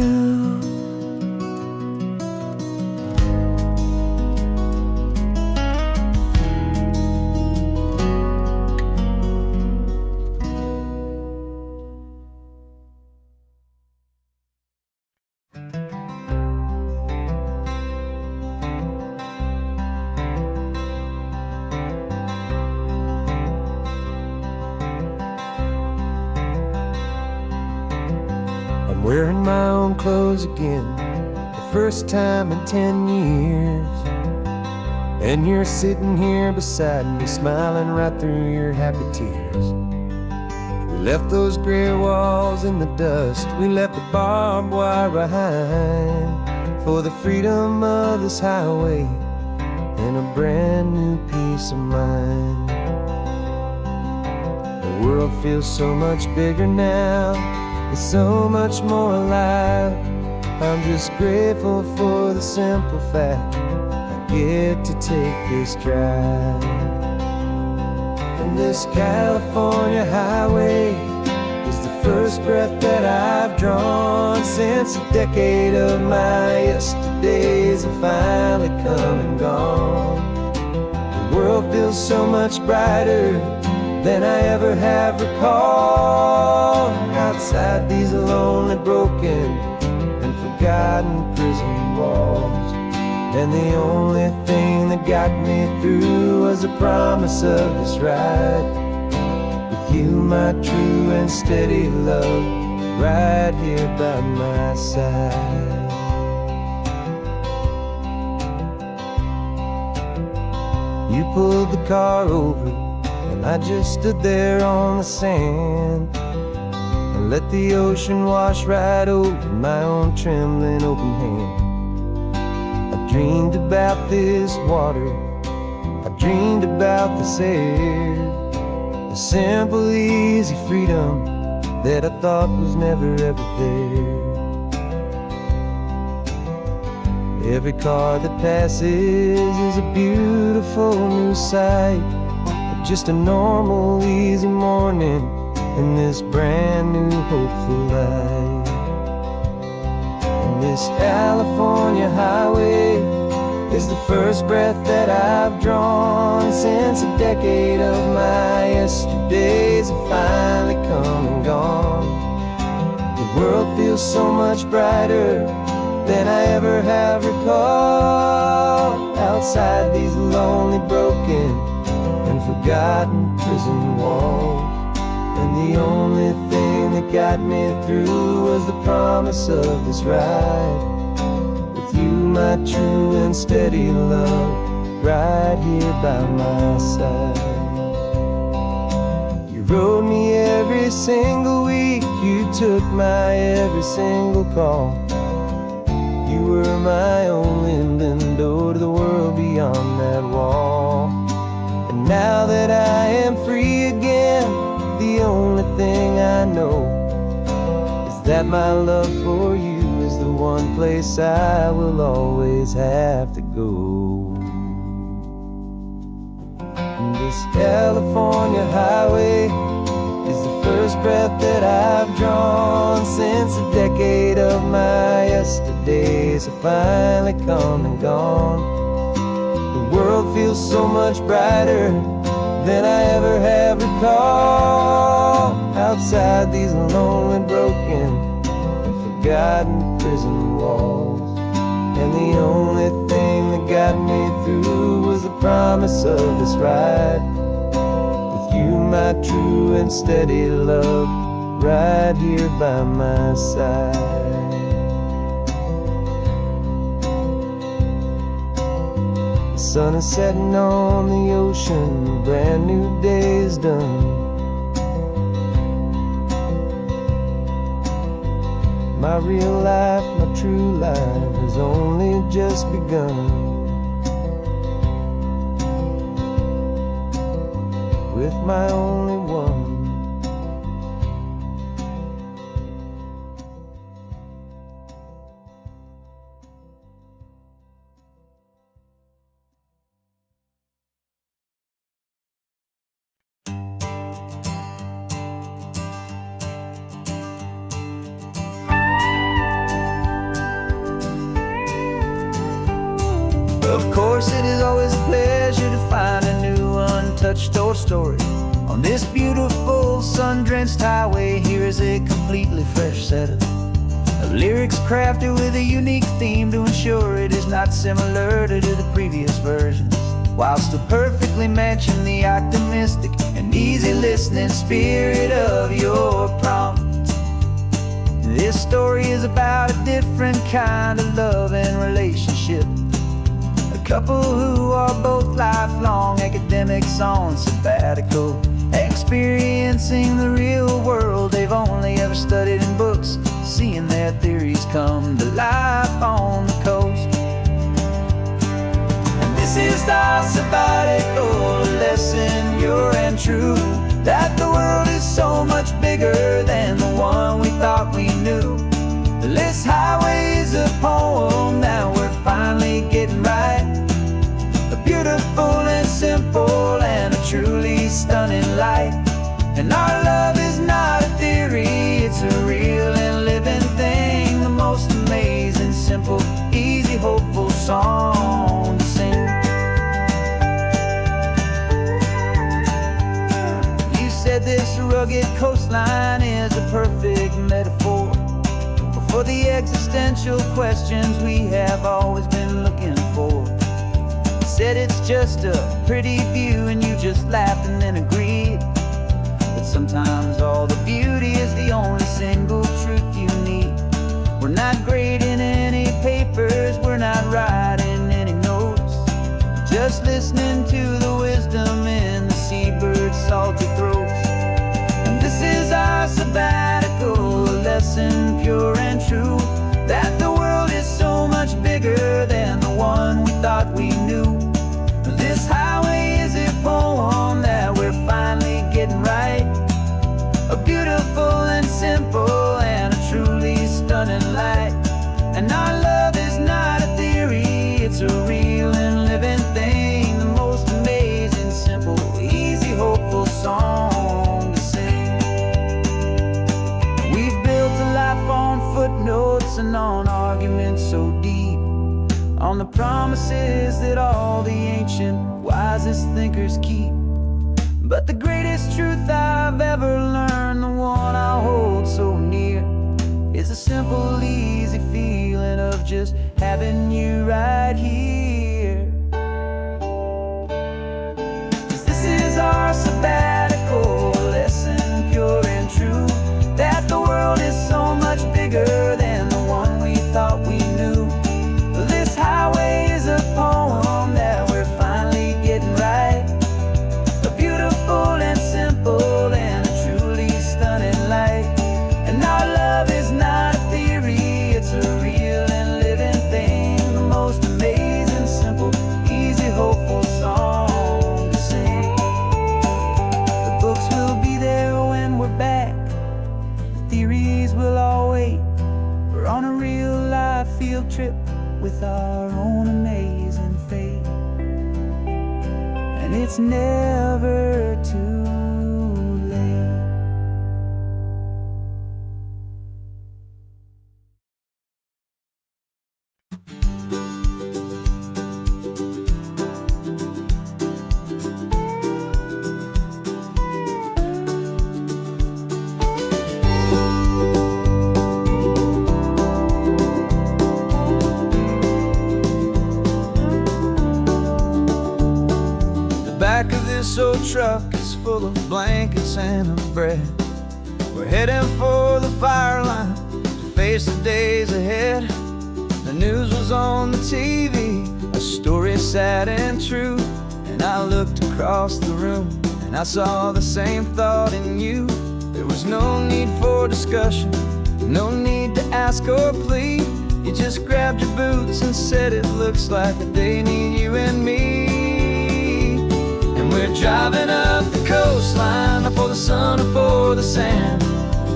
I'm wearing my own clothes again, the first time in 10 years. And you're sitting here beside me, smiling right through your happy tears. We left those gray walls in the dust, we left the barbed wire behind, for the freedom of this highway and a brand new peace of mind. The world feels so much bigger now, it's so much more alive. I'm just grateful for the simple fact I get to take this drive. And this California highway is the first breath that I've drawn since a decade of my yesterdays have finally come and gone. The world feels so much brighter than I ever have recalled. Outside these lonely, broken, and forgotten prison walls, and the only thing that got me through was the promise of this ride with you, my true and steady love, right here by my side. You pulled the car over, and I just stood there on the sand and let the ocean wash right over my own trembling open hand. I dreamed about this water, I dreamed about this air, the simple, easy freedom that I thought was never ever there. Every car that passes is a beautiful new sight, just a normal, easy morning in this brand new, hopeful life. And this California highway is the first breath that I've drawn since a decade of my yesterdays have finally come and gone. The world feels so much brighter than I ever have recalled. Outside these lonely, broken, and forgotten prison walls, and the only thing that got me through was the promise of this ride with you, my true and steady love, right here by my side. You rode me every single week, you took my every single call, were my only window to the world beyond that wall. And now that I am free again, the only thing I know is that my love for you is the one place I will always have to go. And this California highway is the first breath that I've drawn since a decade of my yesterdays have finally come and gone. The world feels so much brighter than I ever have recalled. Outside these lonely, broken, and forgotten prison walls. And the only thing that got me through was the promise of this ride. With you, my true and steady love, right here by my side. The sun is setting on the ocean, a brand new day is done. My real life, my true life has only just begun. With my only one. Of course, it is always a pleasure to find a new untouched old story. On this beautiful sun-drenched highway, here is a completely fresh set of lyrics crafted with a unique theme to ensure it is not similar to the previous versions, while still perfectly matching the optimistic and easy listening spirit of your prompt. This story is about a different kind of love and relationship. A couple who are both lifelong academics on sabbatical, experiencing the real world they've only ever studied in books, seeing their theories come to life on the coast. And this is our sabbatical lesson, pure and true, that the world is so much bigger than the one we thought we knew. This highway is a poem that we're finally getting right. A beautiful and simple and a truly stunning light. And our love is not a theory, it's a real and living thing. The most amazing, simple, easy, hopeful song to sing. You said this rugged coastline is a perfect metaphor for the existential questions we have always been looking for. Said it's just a pretty view and you just laughed and then agreed. But sometimes all the beauty is the only single truth you need. We're not grading any papers, we're not writing any notes, just listening to the wisdom in the seabird's salty throats. And this is our sabbatical lesson, pure and true, that the world is so much bigger than the one we thought we knew. This highway is a poem that we're finally getting right. A beautiful and simple and a truly stunning light. And our love is not a theory, it's a real and living thing. The most amazing, simple, easy, hopeful song to sing. We've built a life on footnotes and on arguments so deep, on the promises that all the ancient, wisest thinkers keep. But the greatest truth I've ever learned, the one I hold so near, is a simple, easy feeling of just having you right here. 'Cause this is our sabbatical lesson, pure and true, that the world is so much bigger than the one we thought we knew. This highway is a poem that we're finally getting right. A beautiful and simple and a truly stunning light. And our love is not a theory, it's a real and living thing. with our own amazing fate. And it's never too late. Back of this old truck is full of blankets and of bread. We're heading for the fire line to face the days ahead. The news was on the TV, a story sad and true. And I looked across the room and I saw the same thought in you. There was no need for discussion, no need to ask or plead. You just grabbed your boots and said it looks like the day need you and me. We're driving up the coastline, not for the sun or for the sand,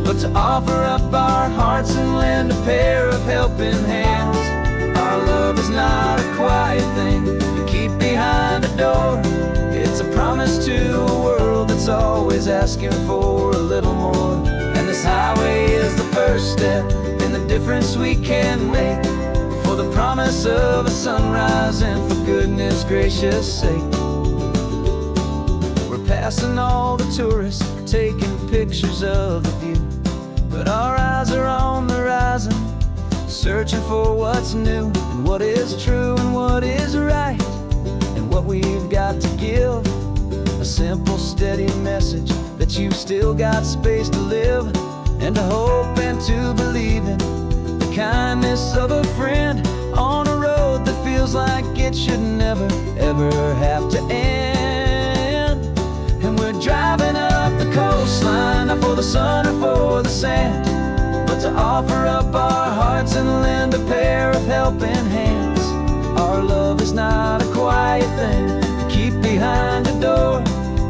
but to offer up our hearts and lend a pair of helping hands. Our love is not a quiet thing you keep behind a door. It's a promise to a world that's always asking for a little more. And this highway is the first step in the difference we can make, for the promise of a sunrise and for goodness gracious sake. Passing all the tourists, taking pictures of the view, but our eyes are on the horizon, searching for what's new and what is true and what is right, and what we've got to give. A simple, steady message that you've still got space to live, and to hope and to believe in the kindness of a friend on a road that feels like it should never, ever have to end. We're driving up the coastline, not for the sun or for the sand, but to offer up our hearts and lend a pair of helping hands. Our love is not a quiet thing to keep behind a door.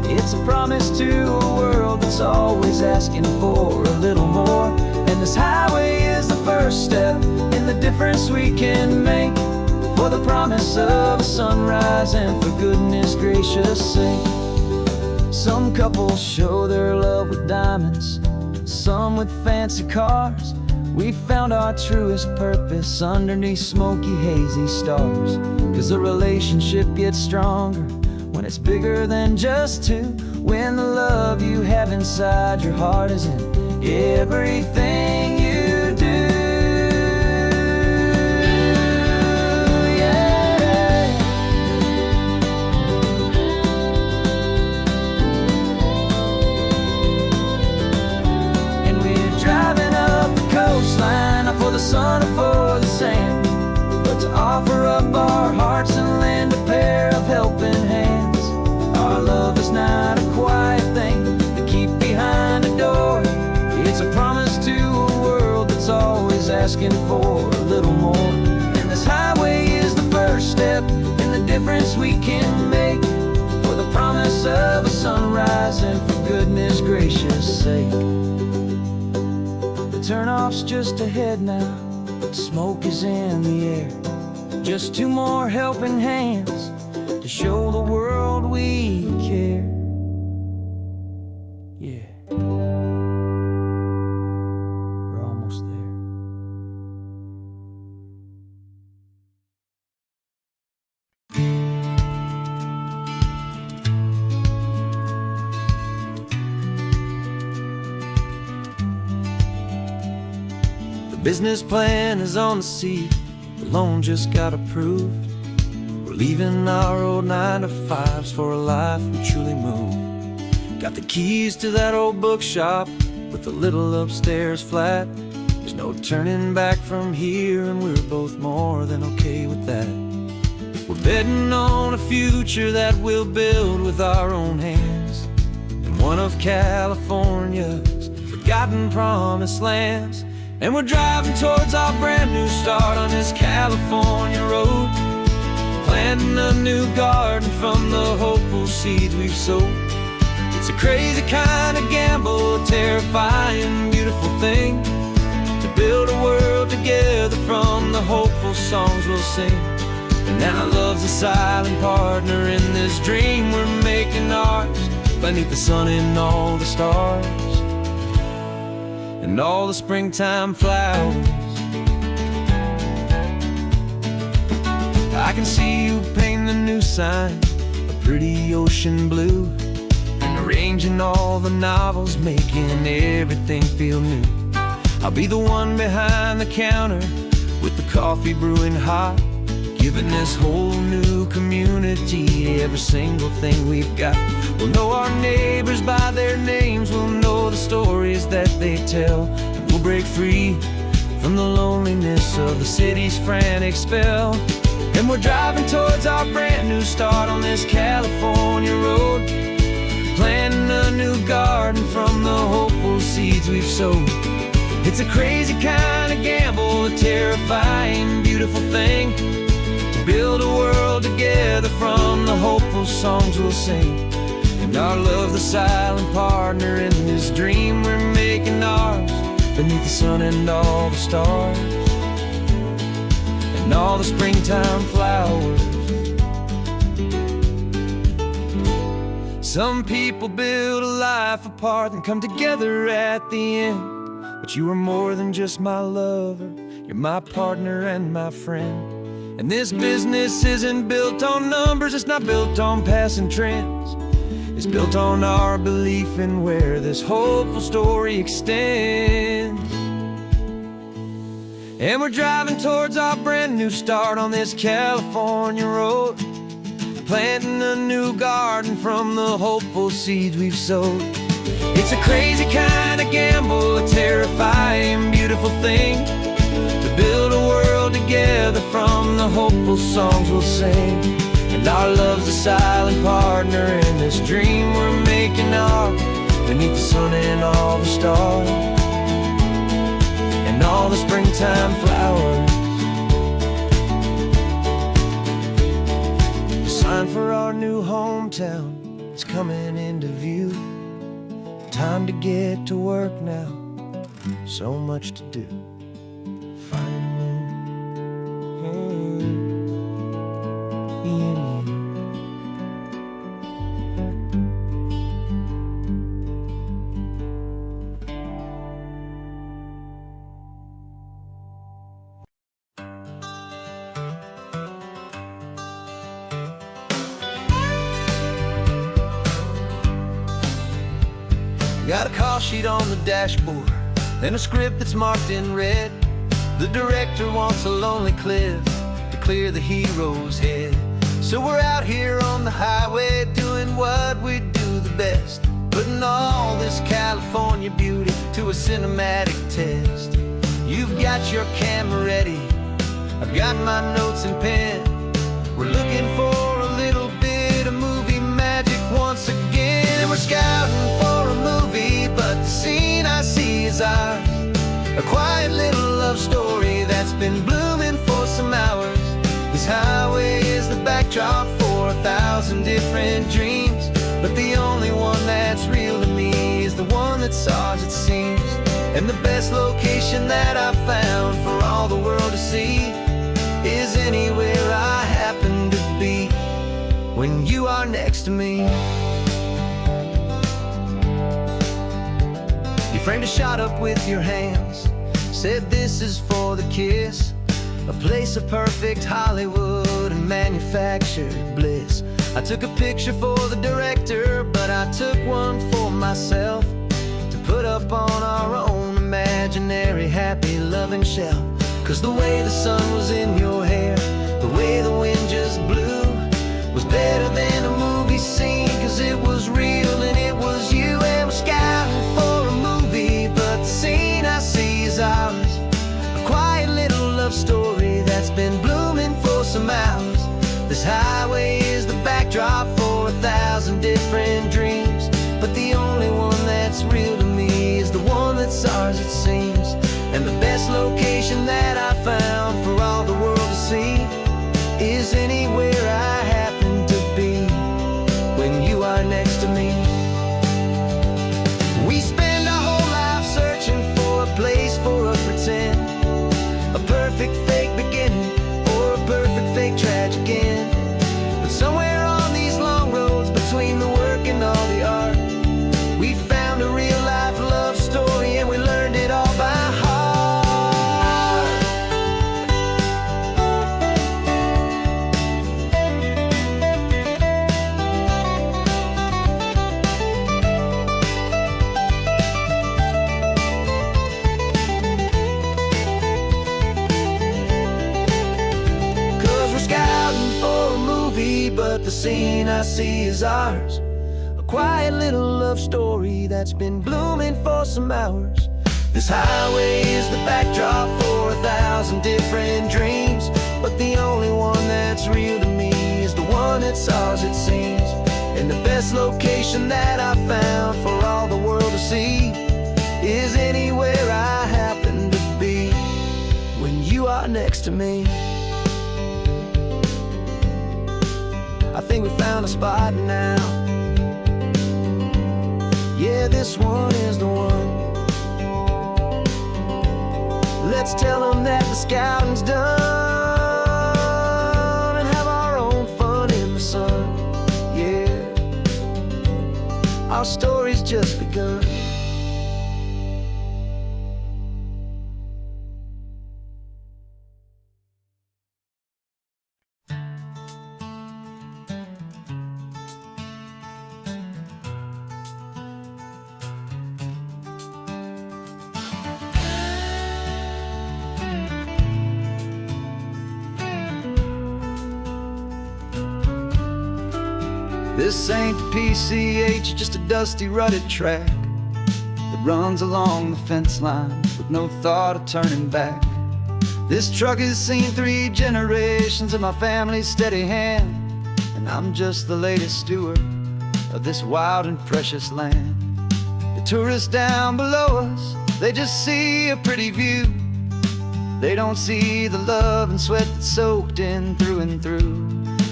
It's a promise to a world that's always asking for a little more. And this highway is the first step in the difference we can make, for the promise of a sunrise and for goodness gracious sake. Some couples show their love with diamonds, some with fancy cars. We found our truest purpose underneath smoky, hazy stars. 'Cause the relationship gets stronger when it's bigger than just two, when the love you have inside your heart is in everything you do. Not for the sun or for the sand, but to offer up our hearts and lend a pair of helping hands. Our love is not a quiet thing to keep behind a door. It's a promise to a world that's always asking for a little more. And this highway is the first step in the difference we can make, for the promise of a sunrise and for goodness gracious sake. Turnoff's just ahead now, smoke is in the air. Just two more helping hands to show the world we care. Yeah, we're almost there. Business plan is on the seat, the loan just got approved. We're leaving our old 9-to-5s for a life we truly move. Got the keys to that old bookshop with the little upstairs flat. There's no turning back from here, and we're both more than okay with that. We're betting on a future that we'll build with our own hands, in one of California's forgotten promised lands. And we're driving towards our brand new start on this California road, planting a new garden from the hopeful seeds we've sowed. It's a crazy kind of gamble, a terrifying, beautiful thing, to build a world together from the hopeful songs we'll sing. And now love's a silent partner in this dream we're making ours, beneath the sun and all the stars and all the springtime flowers. I can see you painting a new sign, a pretty ocean blue, and arranging all the novels, making everything feel new. I'll be the one behind the counter with the coffee brewing hot, giving this whole new community every single thing we've got. We'll know our neighbors by their names, we'll know the stories that they tell, and we'll break free from the loneliness of the city's frantic spell. And we're driving towards our brand new start on this California road, planting a new garden from the hopeful seeds we've sowed. It's a crazy kind of gamble, a terrifying, beautiful thing, to build a world together from the hopeful songs we'll sing. And our love's the silent partner in this dream we're making ours, beneath the sun and all the stars and all the springtime flowers. Some people build a life apart and come together at the end, but you are more than just my lover, you're my partner and my friend. And this business isn't built on numbers, it's not built on passing trends, it's built on our belief in where this hopeful story extends. And we're driving towards our brand new start on this California road, planting a new garden from the hopeful seeds we've sowed. It's a crazy kind of gamble, a terrifying, beautiful thing, to build a world together from the hopeful songs we'll sing. And our love's a silent partner in this dream we're making ours, beneath the sun and all the stars and all the springtime flowers. The sign for our new hometown is coming into view. Time to get to work now, so much to do. Got a call sheet on the dashboard and a script that's marked in red. The director wants a lonely cliff to clear the hero's head. So we're out here on the highway doing what we do the best, putting all this California beauty to a cinematic test. You've got your camera ready, I've got my notes and pen. We're looking for a little bit of movie magic once again. And we're scouting for a movie, but the scene I see is ours, a quiet little love story that's been blooming for some hours. This highway is the backdrop for 1,000 different dreams, but the only one that's real to me is the one that's ours, it seems. And the best location that I've found for all the world to see is anywhere I happen to be when you are next to me. You framed a shot up with your hands, said this is for the kiss, a place of perfect Hollywood and manufactured bliss. I took a picture for the director, but I took one for myself to put up on our own imaginary happy loving shelf. Cause the way the sun was in your hair, the way the wind just blew, was better than a movie scene, cause it was real and it was you. And we're scouting for a movie, but the scene I see is ours, a quiet little love story that's been blooming for some hours. This highway is the backdrop for 1,000 different dreams, but the only one that's real to me is the one that's ours, it seems. And the best location that I found for all the world to see is anywhere I happen to be when you are next to me. We spend our whole life searching for a place for a pretend, but the scene I see is ours. A quiet little love story that's been blooming for some hours. This highway is the backdrop for 1,000 different dreams, but the only one that's real to me is the one that's ours, it seems. And the best location that I found for all the world to see is anywhere I happen to be when you are next to me. I think we found a spot now. Yeah, this one is the one. Let's tell them that the scouting's done and have our own fun in the sun. Yeah, our story's just begun. This ain't the PCH, just a dusty, rutted track that runs along the fence line with no thought of turning back. This truck has seen 3 generations of my family's steady hand, and I'm just the latest steward of this wild and precious land. The tourists down below us, they just see a pretty view. They don't see the love and sweat that's soaked in through and through.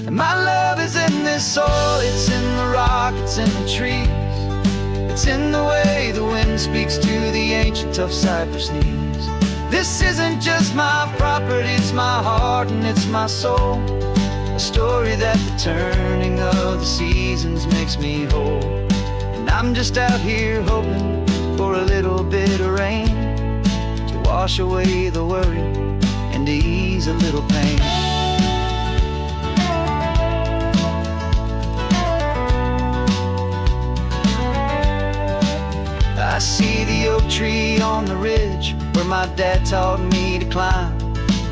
And my love is in this soil, it's in the rock, it's in the trees. It's in the way the wind speaks to the ancient tough cypress knees. This isn't just my property, it's my heart and it's my soul. A story that the turning of the seasons makes me whole. And I'm just out here hoping for a little bit of rain to wash away the worry and to ease a little pain. I see the oak tree on the ridge where my dad taught me to climb.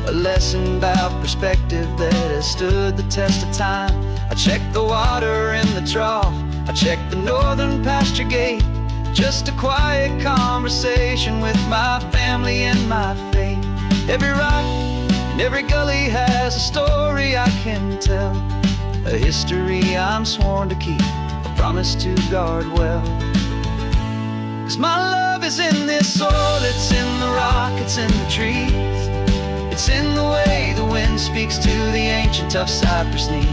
A lesson about perspective that has stood the test of time. I check the water in the trough, I check the northern pasture gate. Just a quiet conversation with my family and my faith. Every rock and every gully has a story I can tell. A history I'm sworn to keep, a promise to guard well. 'Cause my love is in this soil, it's in the rock, it's in the trees. It's in the way the wind speaks to the ancient tough cypress knees.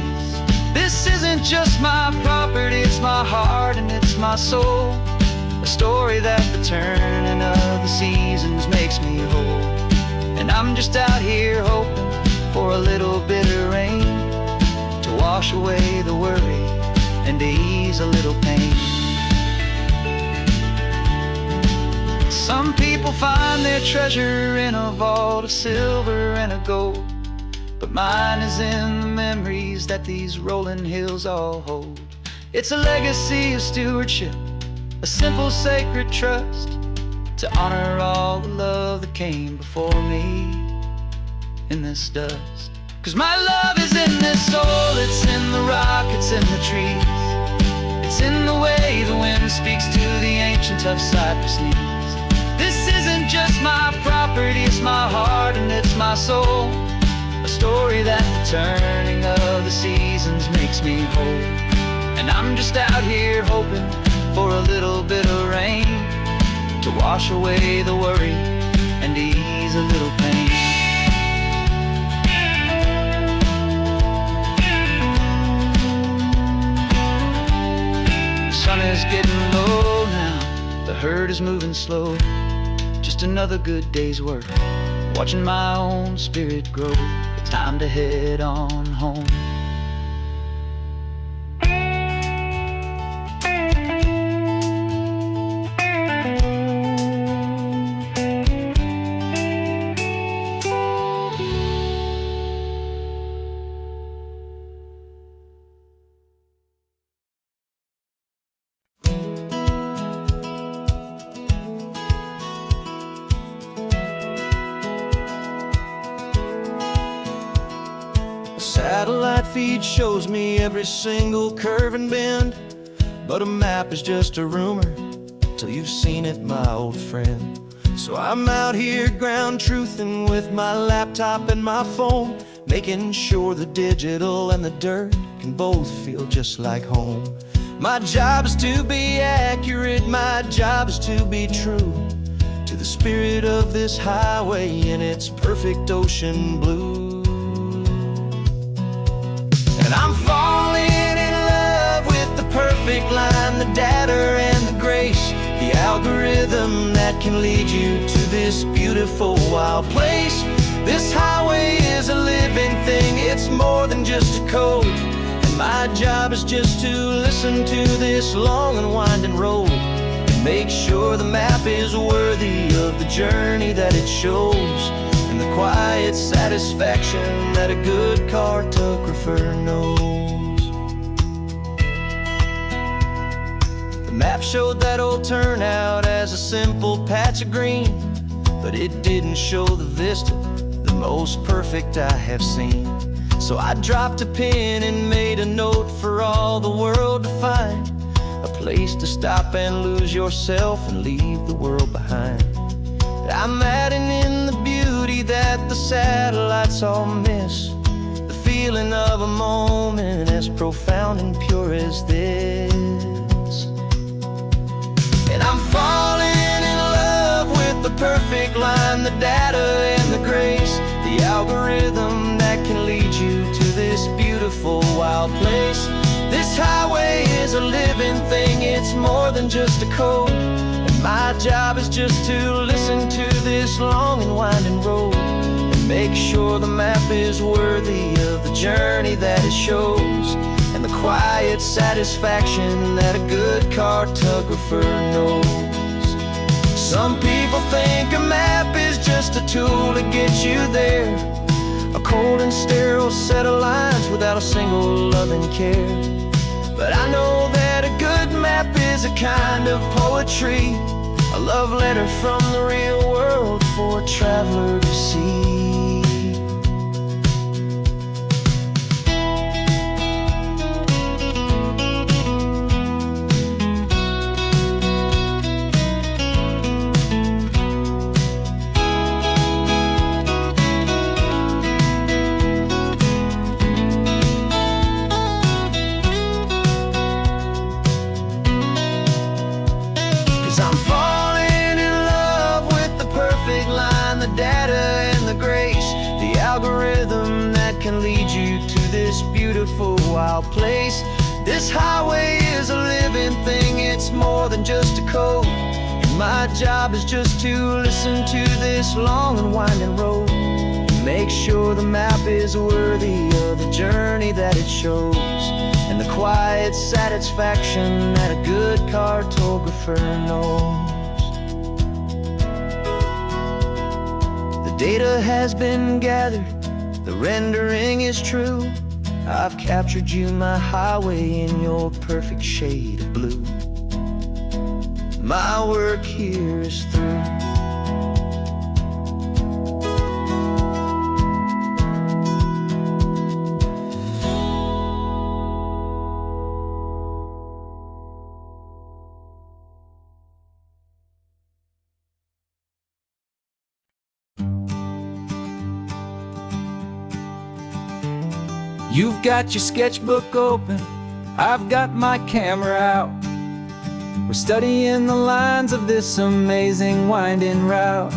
This isn't just my property, it's my heart and it's my soul. A story that the turning of the seasons makes me whole. And I'm just out here hoping for a little bit of rain to wash away the worry and to ease a little pain. Some people find their treasure in a vault of silver and a gold, but mine is in the memories that these rolling hills all hold. It's a legacy of stewardship, a simple sacred trust, to honor all the love that came before me in this dust. 'Cause my love is in this soil, it's in the rock, it's in the trees. It's in the way the wind speaks to the ancient tough cypress knees. This isn't just my property, it's my heart and it's my soul. A story that the turning of the seasons makes me whole. And I'm just out here hoping for a little bit of rain to wash away the worry and ease a little pain. The sun is getting low now, the herd is moving slow. Just another good day's work, watching my own spirit grow. Time to head on home. Satellite feed shows me every single curve and bend, but a map is just a rumor till you've seen it, my old friend. So I'm out here ground truthing with my laptop and my phone, making sure the digital and the dirt can both feel just like home. My job is to be accurate, my job is to be true to the spirit of this highway in its perfect ocean blue. And I'm falling in love with the perfect line, the data and the grace, the algorithm that can lead you to this beautiful wild place. This highway is a living thing, it's more than just a code. And my job is just to listen to this long and winding road and make sure the map is worthy of the journey that it shows, and the quiet satisfaction that a good cartographer knows. The map showed that old turnout as a simple patch of green, but it didn't show the vista, the most perfect I have seen. So I dropped a pin and made a note for all the world to find, a place to stop and lose yourself and leave the world behind. I'm adding in the beauty that the satellites all miss, the feeling of a moment as profound and pure as this. And I'm falling in love with the perfect line, the data and the grace, the algorithm that can lead you to this beautiful wild place. This highway is a living thing, it's more than just a code. And my job is just to listen to this long and winding road and make sure the map is worthy of the journey that it shows, and the quiet satisfaction that a good cartographer knows. Some people think a map is just a tool to get you there, a cold and sterile set of lines without a single loving care. But I know that a good map is a kind of poetry, a love letter from the real world for a traveler to see. 'Cause I'm falling in love with the perfect line, the data and the grace, the algorithm that can lead you to this beautiful wild place. This highway is a living thing, it's more than just a code. And my job is just to listen to this long and winding road and make sure the map is worthy of the journey that it shows, and the quiet satisfaction that a good cartographer knows. The data has been gathered, the rendering is true. I've captured you, my highway, in your perfect shade of blue. My work here is through. You've got your sketchbook open, I've got my camera out. We're studying the lines of this amazing winding route.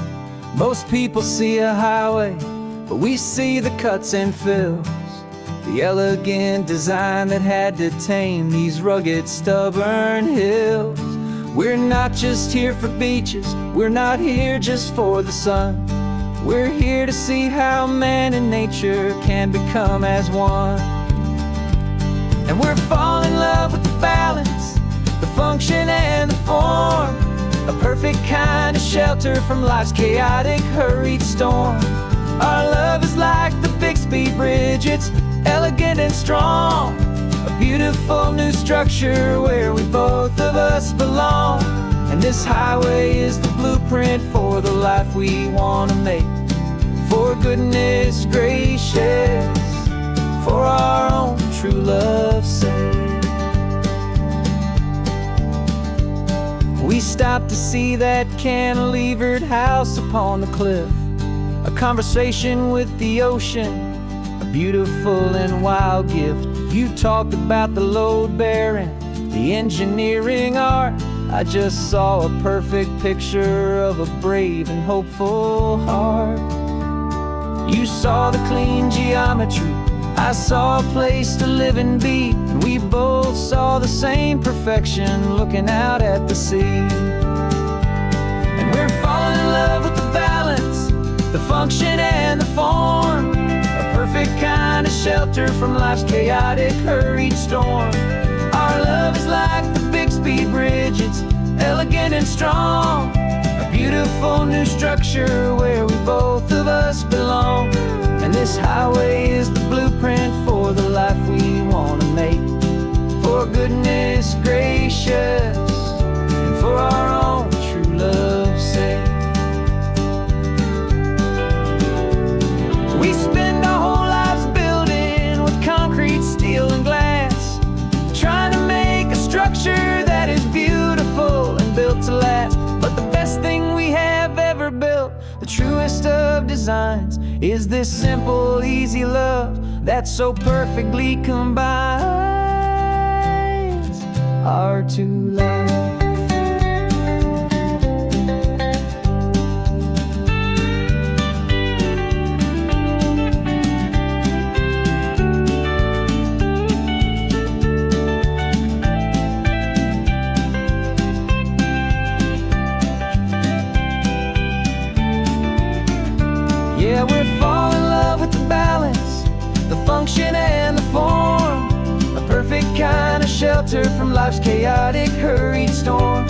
Most people see a highway, but we see the cuts and fills, the elegant design that had to tame these rugged, stubborn hills. We're not just here for beaches, we're not here just for the sun. We're here to see how man and nature can become as one. And we're falling in love with the balance, the function and the form, a perfect kind of shelter from life's chaotic, hurried storm. Our love is like the Bixby Bridge, it's elegant and strong, a beautiful new structure where we both of us belong. And this highway is the blueprint for the life we want to make. For goodness gracious, for true love's sake. We stopped to see that cantilevered house upon the cliff, a conversation with the ocean, a beautiful and wild gift. You talked about the load bearing, the engineering art. I just saw a perfect picture of a brave and hopeful heart. You saw the clean geometry, I saw a place to live and be, and we both saw the same perfection looking out at the sea. And we're falling in love with the balance, the function and the form, a perfect kind of shelter from life's chaotic, hurried storm. Our love is like the Bixby Bridge, it's elegant and strong, a beautiful new structure where we both of us belong. And this highway is the blueprint for the life we want to make, for goodness gracious and for our own true love's sake. We spend our whole lives building with concrete, steel and glass, trying to make a structure that is beautiful and built to last. But the best thing we have ever built, the truest of designs, is this simple, easy love that so perfectly combines our two lives. Yeah, we're falling in love with the balance, the function and the form, a perfect kind of shelter from life's chaotic, hurried storm.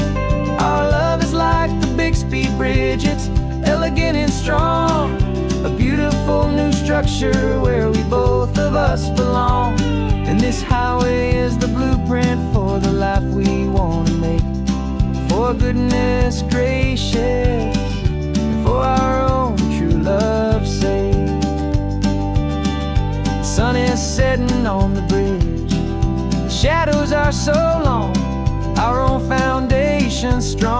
Our love is like the Bixby Bridge, it's elegant and strong, a beautiful new structure where we both of us belong. And this highway is the blueprint for the life we want to make, for goodness gracious and for our own true love's sake. The sun is setting on the bridge, the shadows are so long, our own foundation's strong.